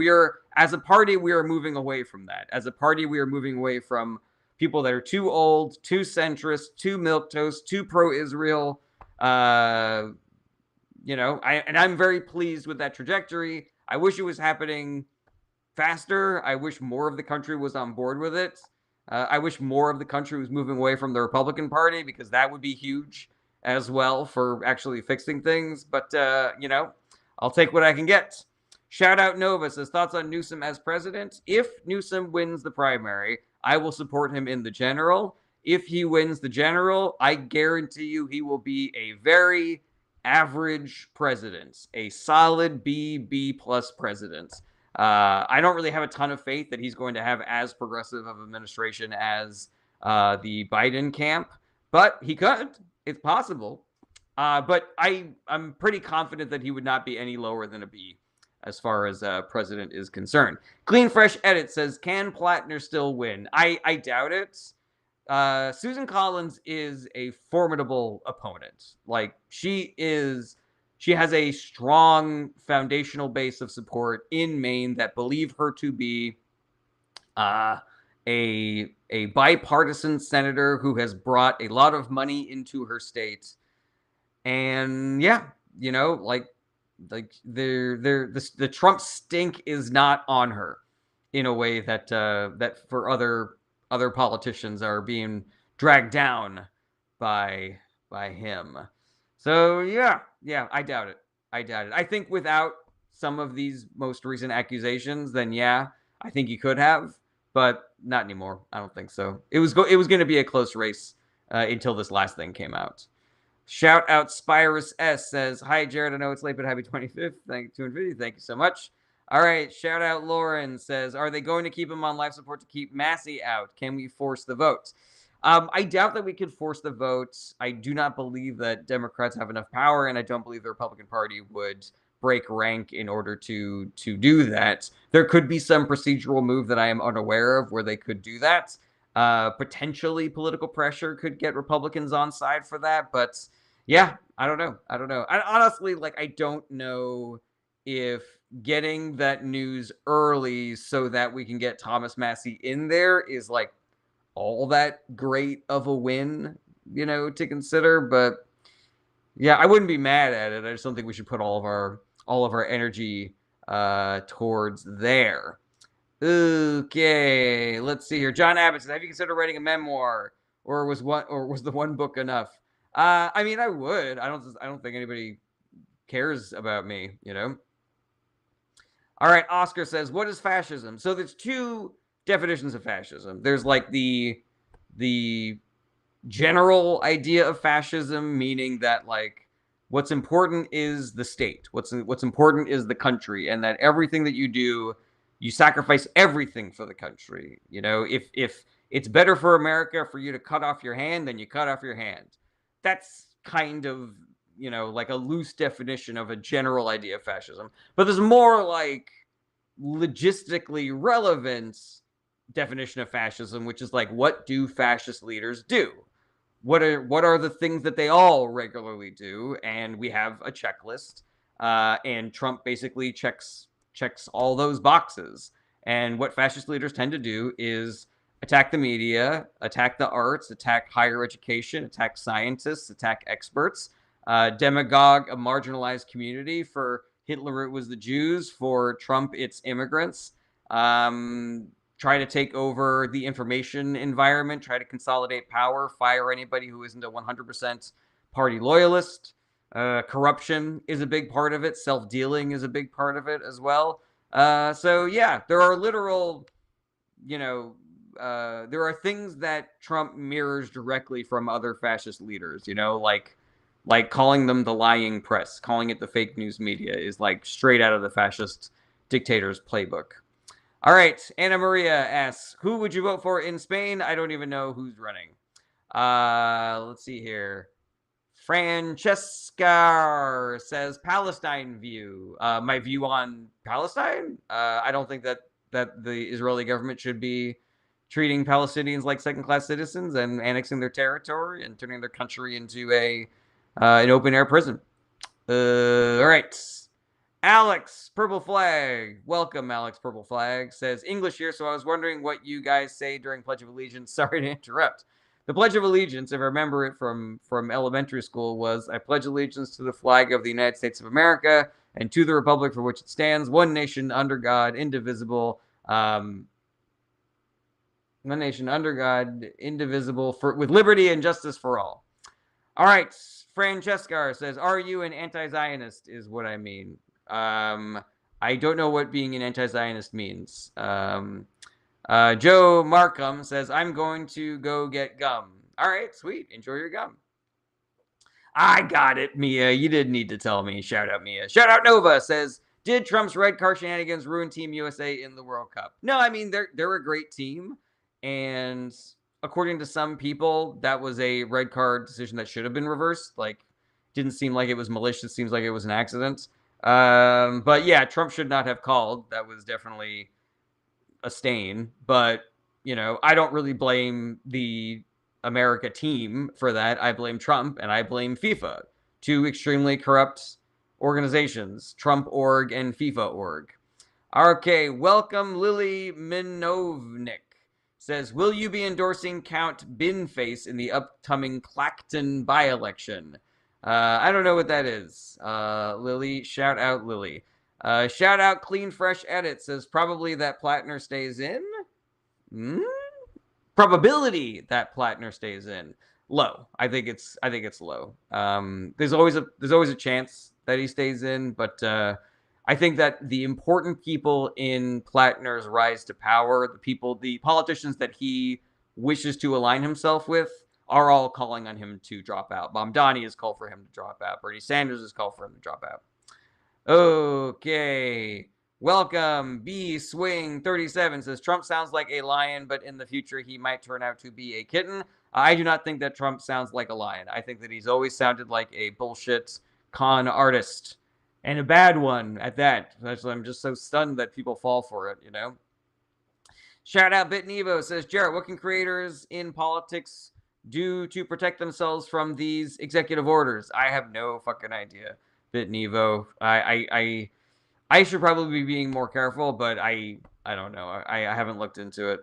Speaker 1: as a party, we are moving away from that. As a party, we are moving away from people that are too old, too centrist, too milquetoast, too pro-Israel. I'm very pleased with that trajectory. I wish it was happening faster. I wish more of the country was on board with it. I wish more of the country was moving away from the Republican Party, because that would be huge as well for actually fixing things. But, I'll take what I can get. Shout out Nova says, thoughts on Newsom as president? If Newsom wins the primary, I will support him in the general. If he wins the general, I guarantee you he will be a very average president, a solid B+ president. I don't really have a ton of faith that he's going to have as progressive of administration as the Biden camp, but he could. It's possible. But I'm pretty confident that he would not be any lower than a B as far as president is concerned. Clean Fresh Edit says, can Plattner still win? I doubt it. Susan Collins is a formidable opponent. Like she has a strong foundational base of support in Maine that believe her to be a bipartisan senator who has brought a lot of money into her state. And yeah, the Trump stink is not on her in a way that for other politicians are being dragged down by him. So yeah, I doubt it. I think without some of these most recent accusations, then yeah, I think he could have, but not anymore. I don't think so. It was going to be a close race until this last thing came out. Shout out Spyrus S says, hi Jared, I know it's late, but happy 25th. Thank you so much. All right, shout out Lauren says, are they going to keep him on life support to keep Massey out? Can we force the vote? I doubt that we could force the vote. I do not believe that Democrats have enough power, and I don't believe the Republican Party would break rank in order to do that. There could be some procedural move that I am unaware of where they could do that. Potentially political pressure could get Republicans on side for that, but yeah, I don't know. Honestly, I don't know if getting that news early so that we can get Thomas Massey in there is all that great of a win, to consider. But yeah, I wouldn't be mad at it. I just don't think we should put all of our energy towards there. Okay, let's see here. John Abbott says, have you considered writing a memoir, or was the one book enough? I mean, I would. I don't think anybody cares about me, All right, Oscar says, what is fascism? So there's two definitions of fascism. There's the general idea of fascism, meaning that What's important is the state. What's important is the country, and that everything that you do, you sacrifice everything for the country. If it's better for America for you to cut off your hand, then you cut off your hand. That's kind of, like a loose definition of a general idea of fascism. But there's more like logistically relevant definition of fascism, which is like, what do fascist leaders do? What are the things that they all regularly do? And we have a checklist, and Trump basically checks all those boxes. And what fascist leaders tend to do is attack the media, attack the arts, attack higher education, attack scientists, attack experts, demagogue a marginalized community. For Hitler, it was the Jews. For Trump, it's immigrants. Try to take over the information environment, try to consolidate power, fire anybody who isn't a 100% party loyalist. Corruption is a big part of it. Self-dealing is a big part of it as well. So yeah, there are literal, there are things that Trump mirrors directly from other fascist leaders, like calling them the lying press, calling it the fake news media is like straight out of the fascist dictator's playbook. All right, Anna Maria asks, who would you vote for in Spain? I don't even know who's running. Let's see here. Francesca says Palestine view. My view on Palestine? I don't think that the Israeli government should be treating Palestinians like second-class citizens and annexing their territory and turning their country into an open-air prison. All right. Alex Purple Flag, welcome. Alex Purple Flag says English here, so I was wondering what you guys say during Pledge of Allegiance. Sorry to interrupt. The Pledge of Allegiance, if I remember it from elementary school, was I pledge allegiance to the flag of the United States of America and to the republic for which it stands, one nation under God, indivisible. One nation under God, indivisible, with liberty and justice for all. All right. Francesca says, are you an anti-Zionist is what I mean. I don't know what being an anti-Zionist means. Joe Markham says, I'm going to go get gum. All right, sweet. Enjoy your gum. I got it, Mia. You didn't need to tell me. Shout out, Mia. Shout out, Nova says, did Trump's red car shenanigans ruin Team USA in the World Cup? No, I mean, they're a great team. And according to some people, that was a red card decision that should have been reversed. Like, didn't seem like it was malicious. Seems like it was an accident. But yeah, Trump should not have called. That was definitely a stain. But, I don't really blame the America team for that. I blame Trump and I blame FIFA. Two extremely corrupt organizations, Trump.org and FIFA.org. Okay, welcome Lily Minovnik. Says, will you be endorsing Count Binface in the upcoming Clacton by-election? I don't know what that is. Lily, shout out Lily. Shout out Clean Fresh Edit says probably that Plattner stays in. Probability that Plattner stays in low. I think it's low. There's always a chance that he stays in, but I think that the important people in Plattner's rise to power, the politicians that he wishes to align himself with, are all calling on him to drop out. Mamdani has called for him to drop out. Bernie Sanders has called for him to drop out. Okay. Welcome. B Swing 37 says Trump sounds like a lion, but in the future he might turn out to be a kitten. I do not think that Trump sounds like a lion. I think that he's always sounded like a bullshit con artist, and a bad one at that. I'm just so stunned that people fall for it, Shout out BitNevo says, Jarrett, what can creators in politics do to protect themselves from these executive orders? I have no fucking idea, BitNevo. I should probably be being more careful, but I don't know. I haven't looked into it.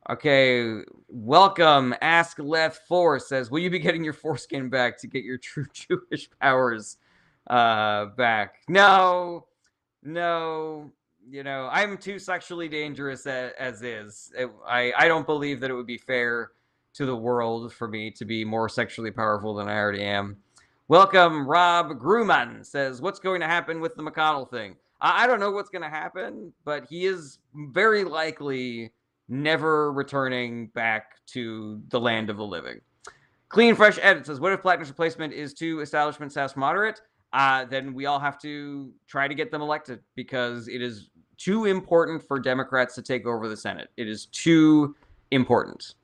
Speaker 1: Okay, welcome. Ask Leth Force says, will you be getting your foreskin back to get your true Jewish powers back? No. I'm too sexually dangerous as is. I don't believe that it would be fair to the world for me to be more sexually powerful than I already am. Welcome, Rob Gruman says, what's going to happen with the McConnell thing? I don't know what's going to happen, but he is very likely never returning back to the land of the living. Clean Fresh Edit says, what if Plattner's replacement is too establishment / moderate? Then we all have to try to get them elected because it is too important for Democrats to take over the Senate. It is too important.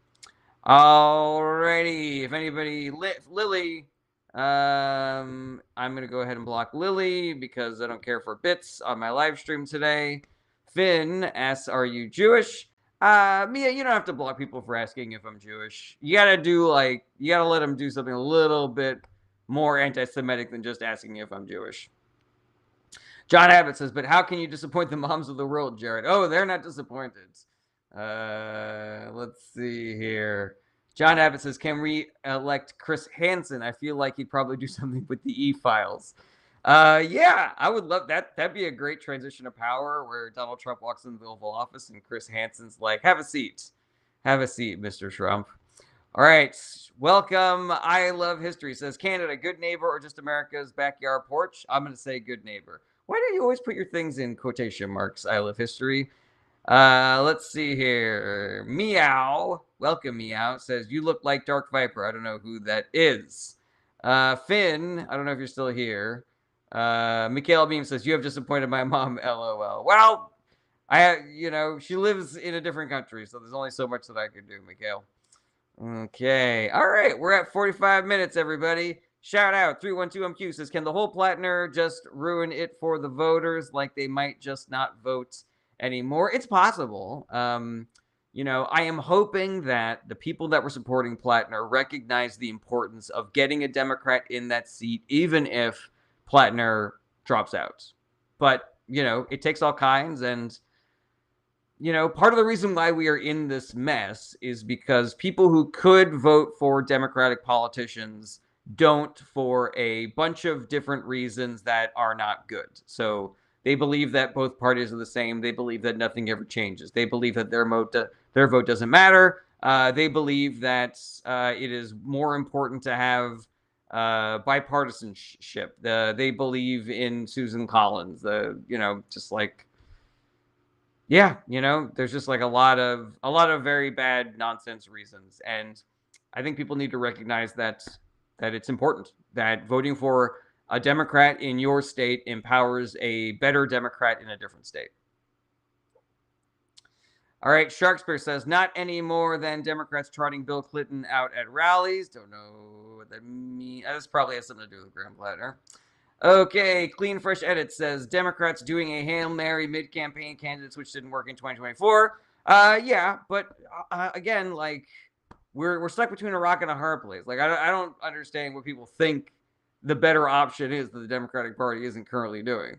Speaker 1: Alrighty, if anybody, Lily, I'm gonna go ahead and block Lily because I don't care for bits on my live stream today. Finn asks, "Are you Jewish?" Mia, you don't have to block people for asking if I'm Jewish. You gotta let them do something a little bit more anti-Semitic than just asking if I'm Jewish. John Abbott says, "But how can you disappoint the moms of the world, Jared?" Oh, they're not disappointed. Let's see here. John Abbott says, "Can we elect Chris Hansen? I feel like he'd probably do something with the e-files." Yeah, I would love that. That'd be a great transition of power where Donald Trump walks into the Oval Office and Chris Hansen's like, "Have a seat. Have a seat, Mr. Trump." All right. Welcome. I Love History says, Canada, good neighbor or just America's backyard porch? I'm going to say good neighbor. Why do you always put your things in quotation marks? I Love History. Let's see here. Meow. Welcome, Meow. Says, you look like Dark Viper. I don't know who that is. Finn. I don't know if you're still here. Mikhail Beam says, you have disappointed my mom. LOL. Well, she lives in a different country, so there's only so much that I can do, Mikhail. Okay. All right. We're at 45 minutes, everybody. Shout out 312MQ says, can the whole Plattner just ruin it for the voters? Like they might just not vote anymore. It's possible. I am hoping that the people that were supporting Plattner recognize the importance of getting a Democrat in that seat, even if Plattner drops out. But, it takes all kinds. And, part of the reason why we are in this mess is because people who could vote for Democratic politicians don't for a bunch of different reasons that are not good. So they believe that both parties are the same. They believe that nothing ever changes. They believe that their vote doesn't matter. They believe that it is more important to have bipartisanship. They believe in Susan Collins. There's just like a lot of very bad nonsense reasons. And I think people need to recognize that it's important that voting for a Democrat in your state empowers a better Democrat in a different state. All right, Sharkspeare says, not any more than Democrats trotting Bill Clinton out at rallies. Don't know what that means. This probably has something to do with Graham Plattner. Okay, Clean Fresh Edit says, Democrats doing a Hail Mary mid-campaign candidates, which didn't work in 2024. Yeah, but again, like, we're stuck between a rock and a hard place. Like, I don't understand what people think the better option is that the Democratic Party isn't currently doing.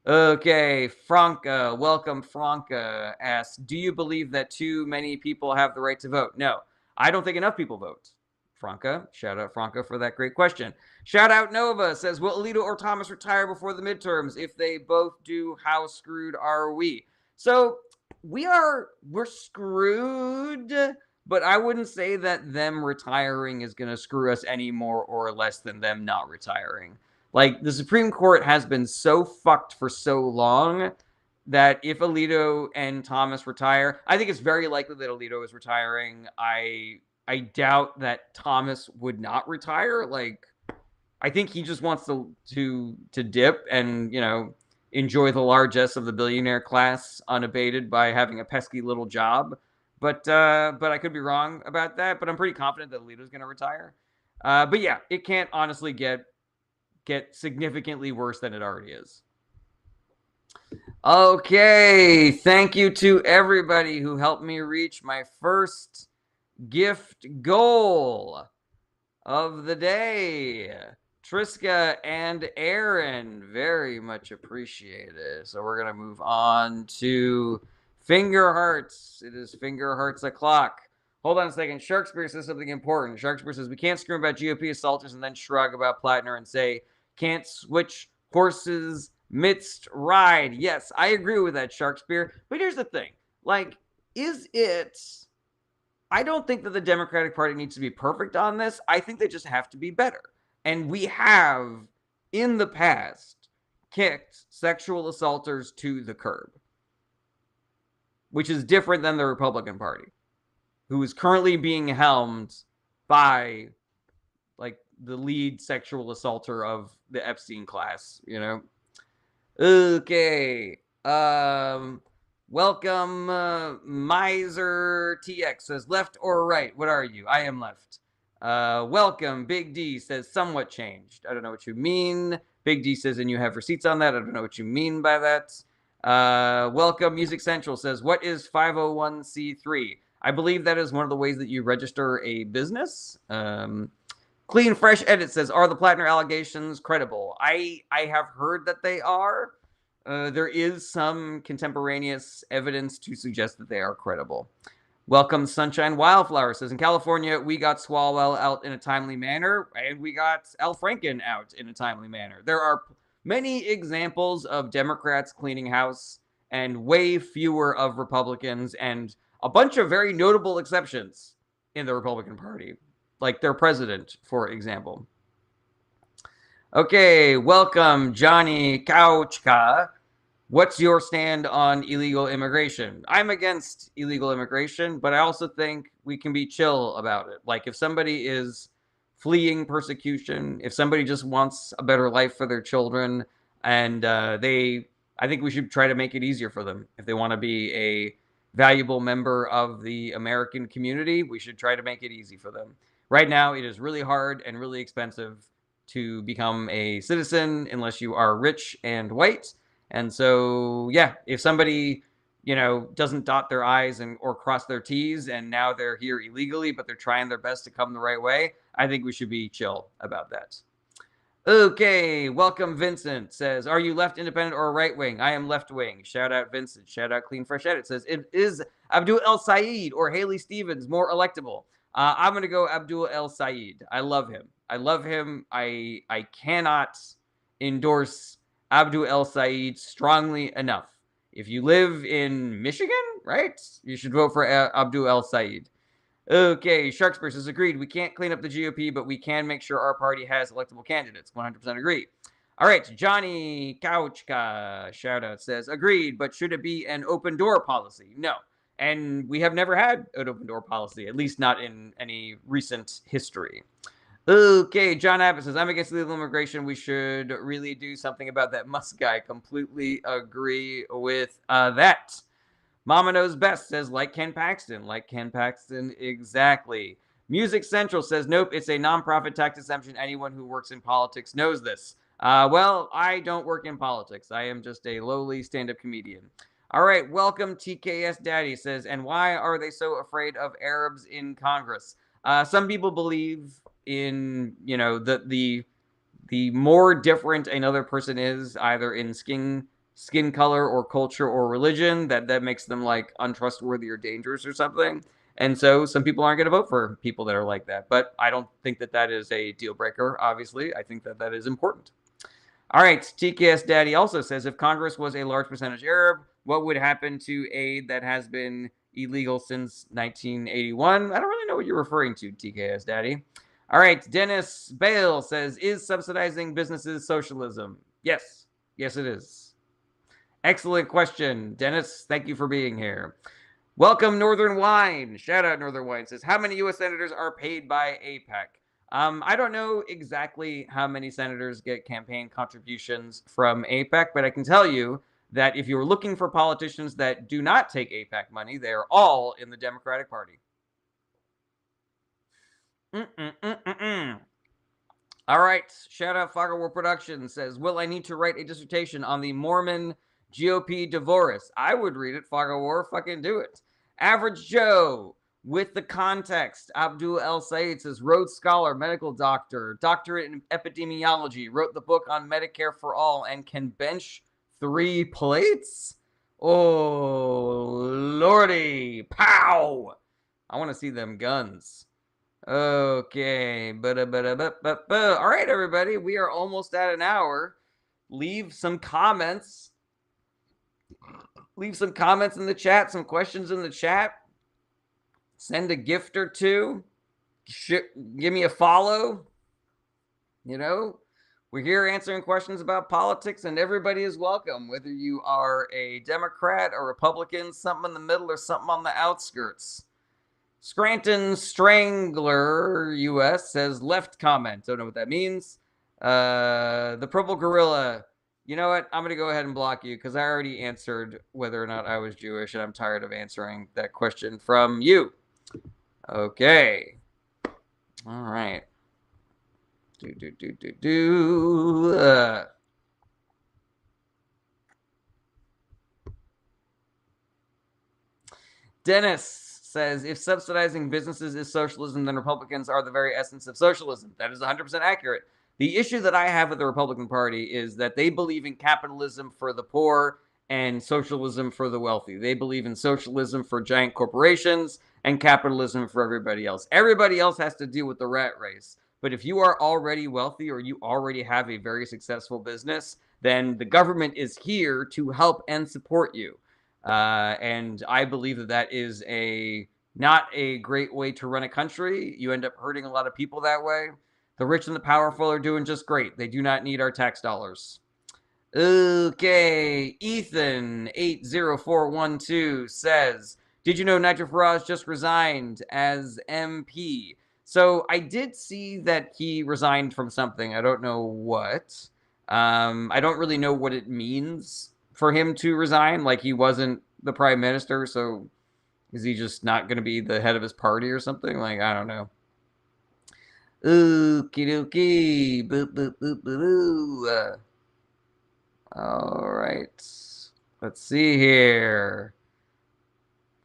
Speaker 1: Okay, Franca, welcome. Franca asks, do you believe that too many people have the right to vote? No, I don't think enough people vote. Franca, shout out Franca for that great question. Shout out Nova says, will Alito or Thomas retire before the midterms? If they both do, how screwed are we? So we're screwed, but I wouldn't say that them retiring is going to screw us any more or less than them not retiring. Like, the Supreme Court has been so fucked for so long that if Alito and Thomas retire, I think it's very likely that Alito is retiring. I doubt that Thomas would not retire. Like, I think he just wants to dip and, enjoy the largesse of the billionaire class unabated by having a pesky little job. But I could be wrong about that. But I'm pretty confident that Alito's going to retire. But yeah, it can't honestly get significantly worse than it already is. Okay, thank you to everybody who helped me reach my first gift goal of the day. Triska and Aaron, very much appreciated. So we're going to move on to Finger Hearts. It is Finger Hearts o'clock. Hold on a second. Sharkspeare says something important. Sharkspeare says, we can't scream about GOP assaulters and then shrug about Plattner and say, can't switch horses midst ride. Yes, I agree with that, Sharkspeare. But here's the thing. Like, I don't think that the Democratic Party needs to be perfect on this. I think they just have to be better. And we have, in the past, kicked sexual assaulters to the curb, which is different than the Republican Party, who is currently being helmed by the lead sexual assaulter of the Epstein class, you know? Okay. Welcome, Miser TX says left or right. What are you? I am left. Welcome, Big D says somewhat changed. I don't know what you mean. Big D says, and you have receipts on that. I don't know what you mean by that. Welcome, Music Central says, what is 501c3? I believe that is one of the ways that you register a business. Clean Fresh Edit says, are the Plattner allegations credible? I have heard that they are. There is some contemporaneous evidence to suggest that they are credible. Welcome, Sunshine Wildflower says, in California, we got Swalwell out in a timely manner, and we got Al Franken out in a timely manner. There are many examples of Democrats cleaning house and way fewer of Republicans, and a bunch of very notable exceptions in the Republican Party, like their president, for example. Okay, welcome, Johnny Couchka. What's your stand on illegal immigration? I'm against illegal immigration, but I also think we can be chill about it. Like if somebody is fleeing persecution, if somebody just wants a better life for their children, and I think we should try to make it easier for them. If they want to be a valuable member of the American community, we should try to make it easy for them. Right now, it is really hard and really expensive to become a citizen unless you are rich and white. And so, yeah, if somebody, doesn't dot their I's or cross their T's, and now they're here illegally, but they're trying their best to come the right way, I think we should be chill about that. Okay, welcome, Vincent says, are you left independent or right wing? I am left wing. Shout out, Vincent. Shout out, Clean Fresh Edit says, is Abdul El Sayed or Haley Stevens more electable? I'm going to go Abdul El Sayed. I love him. I cannot endorse Abdul El Sayed strongly enough. If you live in Michigan, right, you should vote for Abdul El Sayed. Okay, Sharksburst has agreed. We can't clean up the GOP, but we can make sure our party has electable candidates. 100% agree. All right, Johnny Couchka, shout out, says, agreed, but should it be an open door policy? No. And we have never had an open door policy, at least not in any recent history. Okay, John Abbott says, I'm against illegal immigration. We should really do something about that Musk guy. Completely agree with that. Mama Knows Best says, like Ken Paxton. Like Ken Paxton, exactly. Music Central says, nope, it's a nonprofit tax exemption. Anyone who works in politics knows this. Well, I don't work in politics. I am just a lowly stand-up comedian. All right, welcome, TKS Daddy says, and why are they so afraid of Arabs in Congress? Some people believe in, the more different another person is, either in skin color or culture or religion, that makes them like untrustworthy or dangerous or something. And so some people aren't going to vote for people that are like that. But I don't think that is a deal breaker, obviously. I think that is important. All right, TKS Daddy also says, if Congress was a large percentage Arab, what would happen to aid that has been illegal since 1981? I don't really know what you're referring to, TKS Daddy. All right, Dennis Bale says, is subsidizing businesses socialism? Yes. Yes, it is. Excellent question, Dennis. Thank you for being here. Welcome, Northern Wine. Shout out, Northern Wine says, how many U.S. senators are paid by AIPAC? I don't know exactly how many senators get campaign contributions from AIPAC, but I can tell you that if you're looking for politicians that do not take AIPAC money, they are all in the Democratic Party. All right. Shout out Fog of War Productions says, will I need to write a dissertation on the Mormon GOP divorce? I would read it. Fog of War, fucking do it. Average Joe, with the context, Abdul El Sayed says, Rhodes Scholar, medical doctor, doctorate in epidemiology, wrote the book on Medicare for All and can bench 3 plates? Oh, lordy. Pow! I want to see them guns. Okay. All right, everybody. We are almost at an hour. Leave some comments. Leave some comments in the chat, some questions in the chat. Send a gift or two. Give me a follow. We're here answering questions about politics, and everybody is welcome, whether you are a Democrat or Republican, something in the middle, or something on the outskirts. Scranton Strangler US says left comment. Don't know what that means. The Purple Gorilla. You know what? I'm going to go ahead and block you because I already answered whether or not I was Jewish, and I'm tired of answering that question from you. Okay. All right. Dennis says, if subsidizing businesses is socialism, then Republicans are the very essence of socialism. That is 100% accurate. The issue that I have with the Republican Party is that they believe in capitalism for the poor and socialism for the wealthy. They believe in socialism for giant corporations and capitalism for everybody else. Everybody else has to deal with the rat race. But if you are already wealthy or you already have a very successful business, then the government is here to help and support you. And I believe that that is not a great way to run a country. You end up hurting a lot of people that way. The rich and the powerful are doing just great. They do not need our tax dollars. Okay, Ethan80412 says, did you know Nigel Farage just resigned as MP? So I did see that he resigned from something. I don't know what. I don't really know what it means for him to resign. Like, he wasn't the prime minister, so is he just not going to be the head of his party or something? Like, I don't know. Okie dokie. Boop, boop, boop, boop, boop. All right. Let's see here.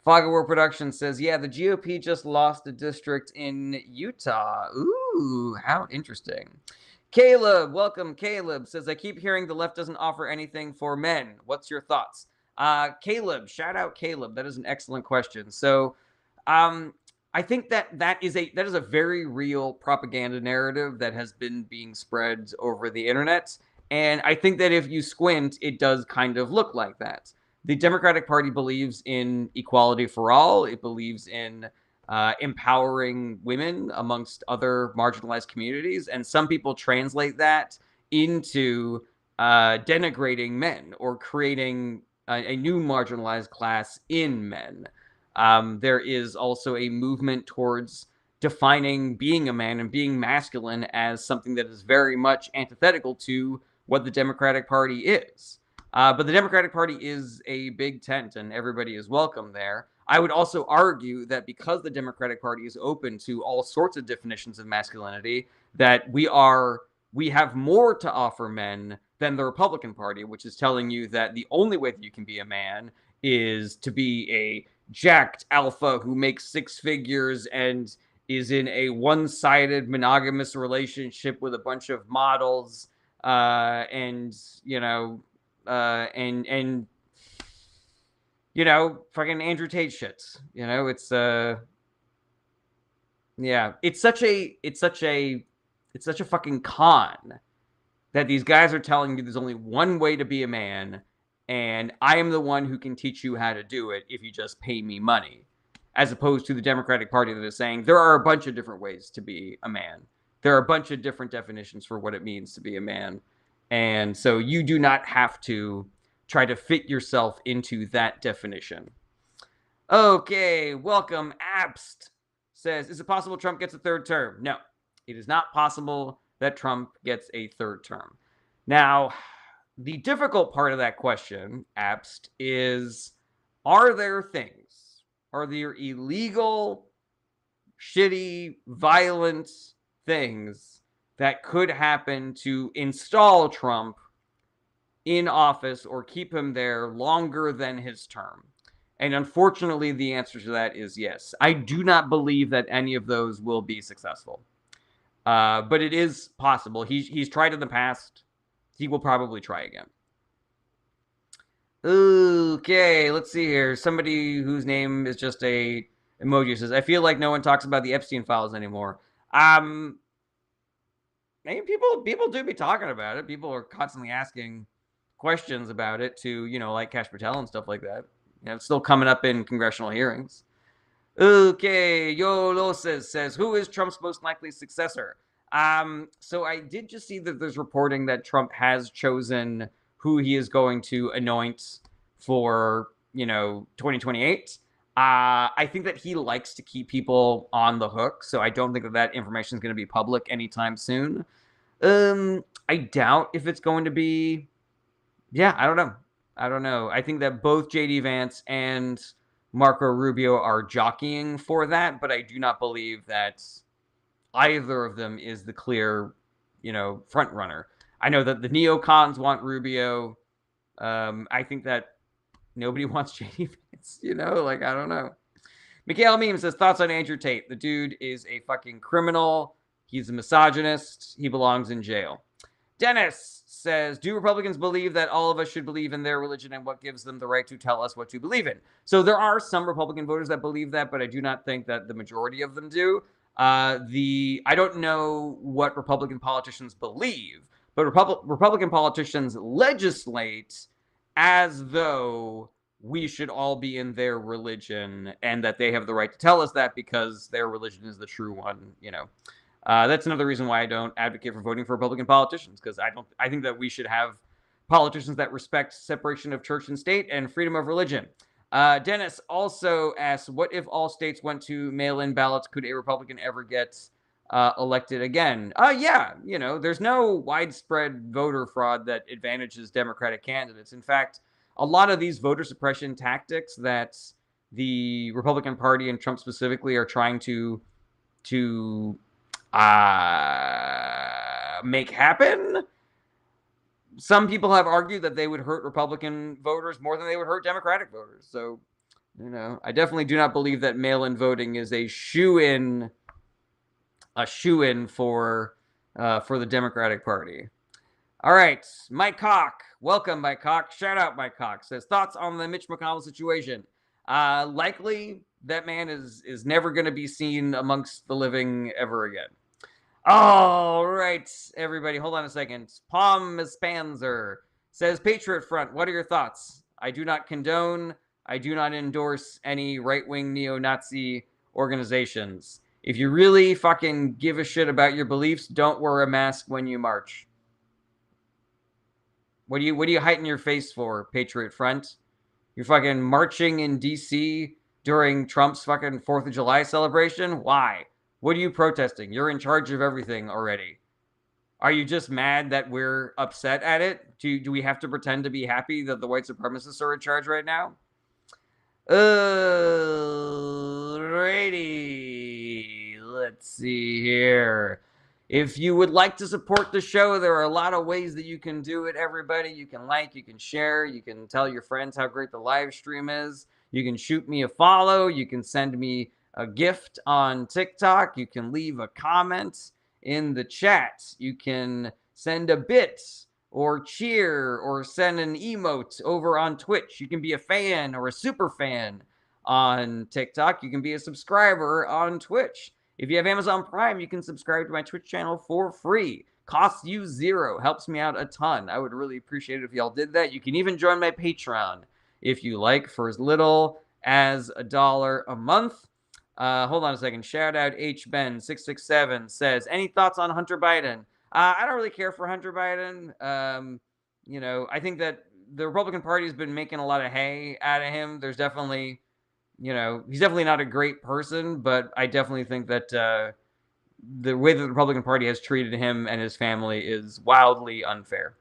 Speaker 1: Fog of War Production says, yeah, the GOP just lost a district in Utah. Ooh, how interesting. Caleb, welcome. Caleb says, I keep hearing the left doesn't offer anything for men. What's your thoughts? Caleb, shout out Caleb. That is an excellent question. So, I think that is a very real propaganda narrative that has been being spread over the internet. And I think that if you squint, it does kind of look like that. The Democratic Party believes in equality for all. It believes in empowering women amongst other marginalized communities. And some people translate that into denigrating men or creating a new marginalized class in men. There is also a movement towards defining being a man and being masculine as something that is very much antithetical to what the Democratic Party is. But the Democratic Party is a big tent and everybody is welcome there. I would also argue that because the Democratic Party is open to all sorts of definitions of masculinity, that we have more to offer men than the Republican Party, which is telling you that the only way that you can be a man is to be a jacked alpha who makes six figures and is in a one-sided monogamous relationship with a bunch of models, and fucking Andrew Tate shits. It's yeah, it's such a fucking con that these guys are telling you there's only one way to be a man, and I am the one who can teach you how to do it if you just pay me money. As opposed to the Democratic Party that is saying there are a bunch of different ways to be a man. There are a bunch of different definitions for what it means to be a man. And so you do not have to try to fit yourself into that definition. Okay, welcome. Abst says, is it possible Trump gets a third term? No, it is not possible that Trump gets a third term. Now, the difficult part of that question, Abst, is, are there illegal, shitty, violent things that could happen to install Trump in office or keep him there longer than his term? And unfortunately, the answer to that is yes. I do not believe that any of those will be successful. But it is possible. He's tried in the past. He will probably try again. Okay, let's see here. Somebody whose name is just a emoji says, I feel like no one talks about the Epstein files anymore. Maybe people do be talking about it. People are constantly asking questions about it to, like Kash Patel and stuff like that. It's still coming up in congressional hearings. Okay, Yolo says, who is Trump's most likely successor? So I did just see that there's reporting that Trump has chosen who he is going to anoint for, 2028. I think that he likes to keep people on the hook, so I don't think that that information is going to be public anytime soon. I doubt if it's going to be. Yeah, I don't know. I don't know. I think that both JD Vance and Marco Rubio are jockeying for that, but I do not believe that either of them is the clear, front runner. I know that the neocons want Rubio. I think that nobody wants JD Vance. I don't know. Mikhail Meme says, thoughts on Andrew Tate. The dude is a fucking criminal. He's a misogynist. He belongs in jail. Dennis says, do Republicans believe that all of us should believe in their religion, and what gives them the right to tell us what to believe in? So there are some Republican voters that believe that, but I do not think that the majority of them do. I don't know what Republican politicians believe, but Republican politicians legislate as though we should all be in their religion, and that they have the right to tell us that because their religion is the true one. That's another reason why I don't advocate for voting for Republican politicians, because I think that we should have politicians that respect separation of church and state and freedom of religion. Dennis also asks, what if all states went to mail-in ballots? Could a Republican ever get elected again? Yeah, there's no widespread voter fraud that advantages Democratic candidates. In fact, a lot of these voter suppression tactics that the Republican Party and Trump specifically are trying to make happen. Some people have argued that they would hurt Republican voters more than they would hurt Democratic voters. So, I definitely do not believe that mail-in voting is a shoe-in for the Democratic Party. All right, Mike Cock. Welcome, Mike Cock. Shout out, Mike Cock. Says, thoughts on the Mitch McConnell situation. Likely that man is never going to be seen amongst the living ever again. All right, everybody, hold on a second. Palm Spanzer says, Patriot Front, what are your thoughts? I do not condone, I do not endorse any right-wing neo-Nazi organizations. If you really fucking give a shit about your beliefs, don't wear a mask when you march. What are you hiding your face for, Patriot Front? You're fucking marching in D.C. during Trump's fucking 4th of July celebration? Why? What are you protesting? You're in charge of everything already. Are you just mad that we're upset at it? Do we have to pretend to be happy that the white supremacists are in charge right now? Alrighty. Let's see here. If you would like to support the show, there are a lot of ways that you can do it, everybody. You can like, you can share, you can tell your friends how great the live stream is. You can shoot me a follow. You can send me a gift on TikTok. You can leave a comment in the chat. You can send a bit or cheer or send an emote over on Twitch. You can be a fan or a super fan on TikTok. You can be a subscriber on Twitch. If you have Amazon Prime, you can subscribe to my Twitch channel for free. Costs you $0. Helps me out a ton. I would really appreciate it if y'all did that. You can even join my Patreon if you like, for as little as $1 a month. Hold on a second. Shout out HBen667 says, any thoughts on Hunter Biden? I don't really care for Hunter Biden. I think that the Republican Party has been making a lot of hay out of him. There's definitely, he's definitely not a great person, but I definitely think that the way that the Republican Party has treated him and his family is wildly unfair.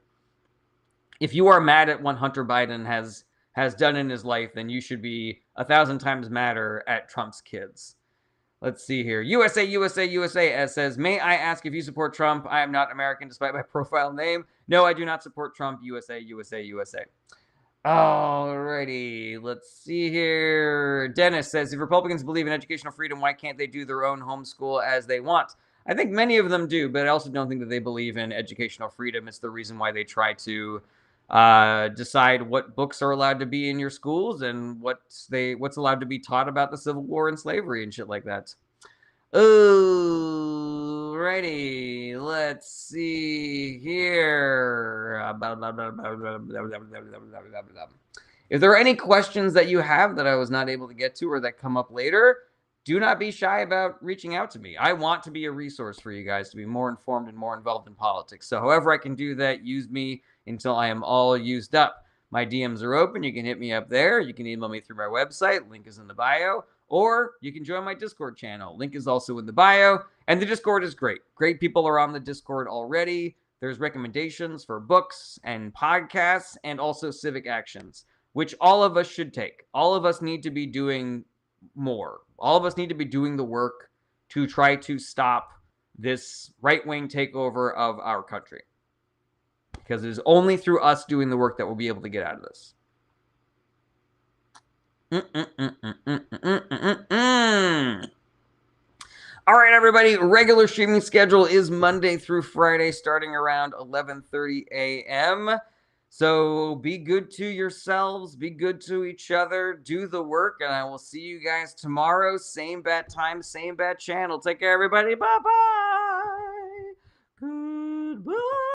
Speaker 1: If you are mad at what Hunter Biden has done in his life, then you should be 1,000 times madder at Trump's kids. Let's see here. USA says, may I ask if you support Trump? I am not American despite my profile name. No, I do not support Trump. USA. Alrighty, let's see here. Dennis says, if Republicans believe in educational freedom, why can't they do their own homeschool as they want? I think many of them do, but I also don't think that they believe in educational freedom. It's the reason why they try to decide what books are allowed to be in your schools and what's allowed to be taught about the Civil War and slavery and shit like that. Alrighty, let's see here. If there are any questions that you have that I was not able to get to or that come up later, do not be shy about reaching out to me. I want to be a resource for you guys to be more informed and more involved in politics. So however I can do that, use me until I am all used up. My DMs are open. You can hit me up there. You can email me through my website. Link is in the bio. Or you can join my Discord channel. Link is also in the bio. And the Discord is great. Great people are on the Discord already. There's recommendations for books and podcasts and also civic actions, which all of us should take. All of us need to be doing more. All of us need to be doing the work to try to stop this right-wing takeover of our country. Because it is only through us doing the work that we'll be able to get out of this. All right, everybody. Regular streaming schedule is Monday through Friday, starting around 11:30 a.m. So be good to yourselves, be good to each other, do the work, and I will see you guys tomorrow. Same bat time, same bat channel. Take care, everybody. Bye-bye.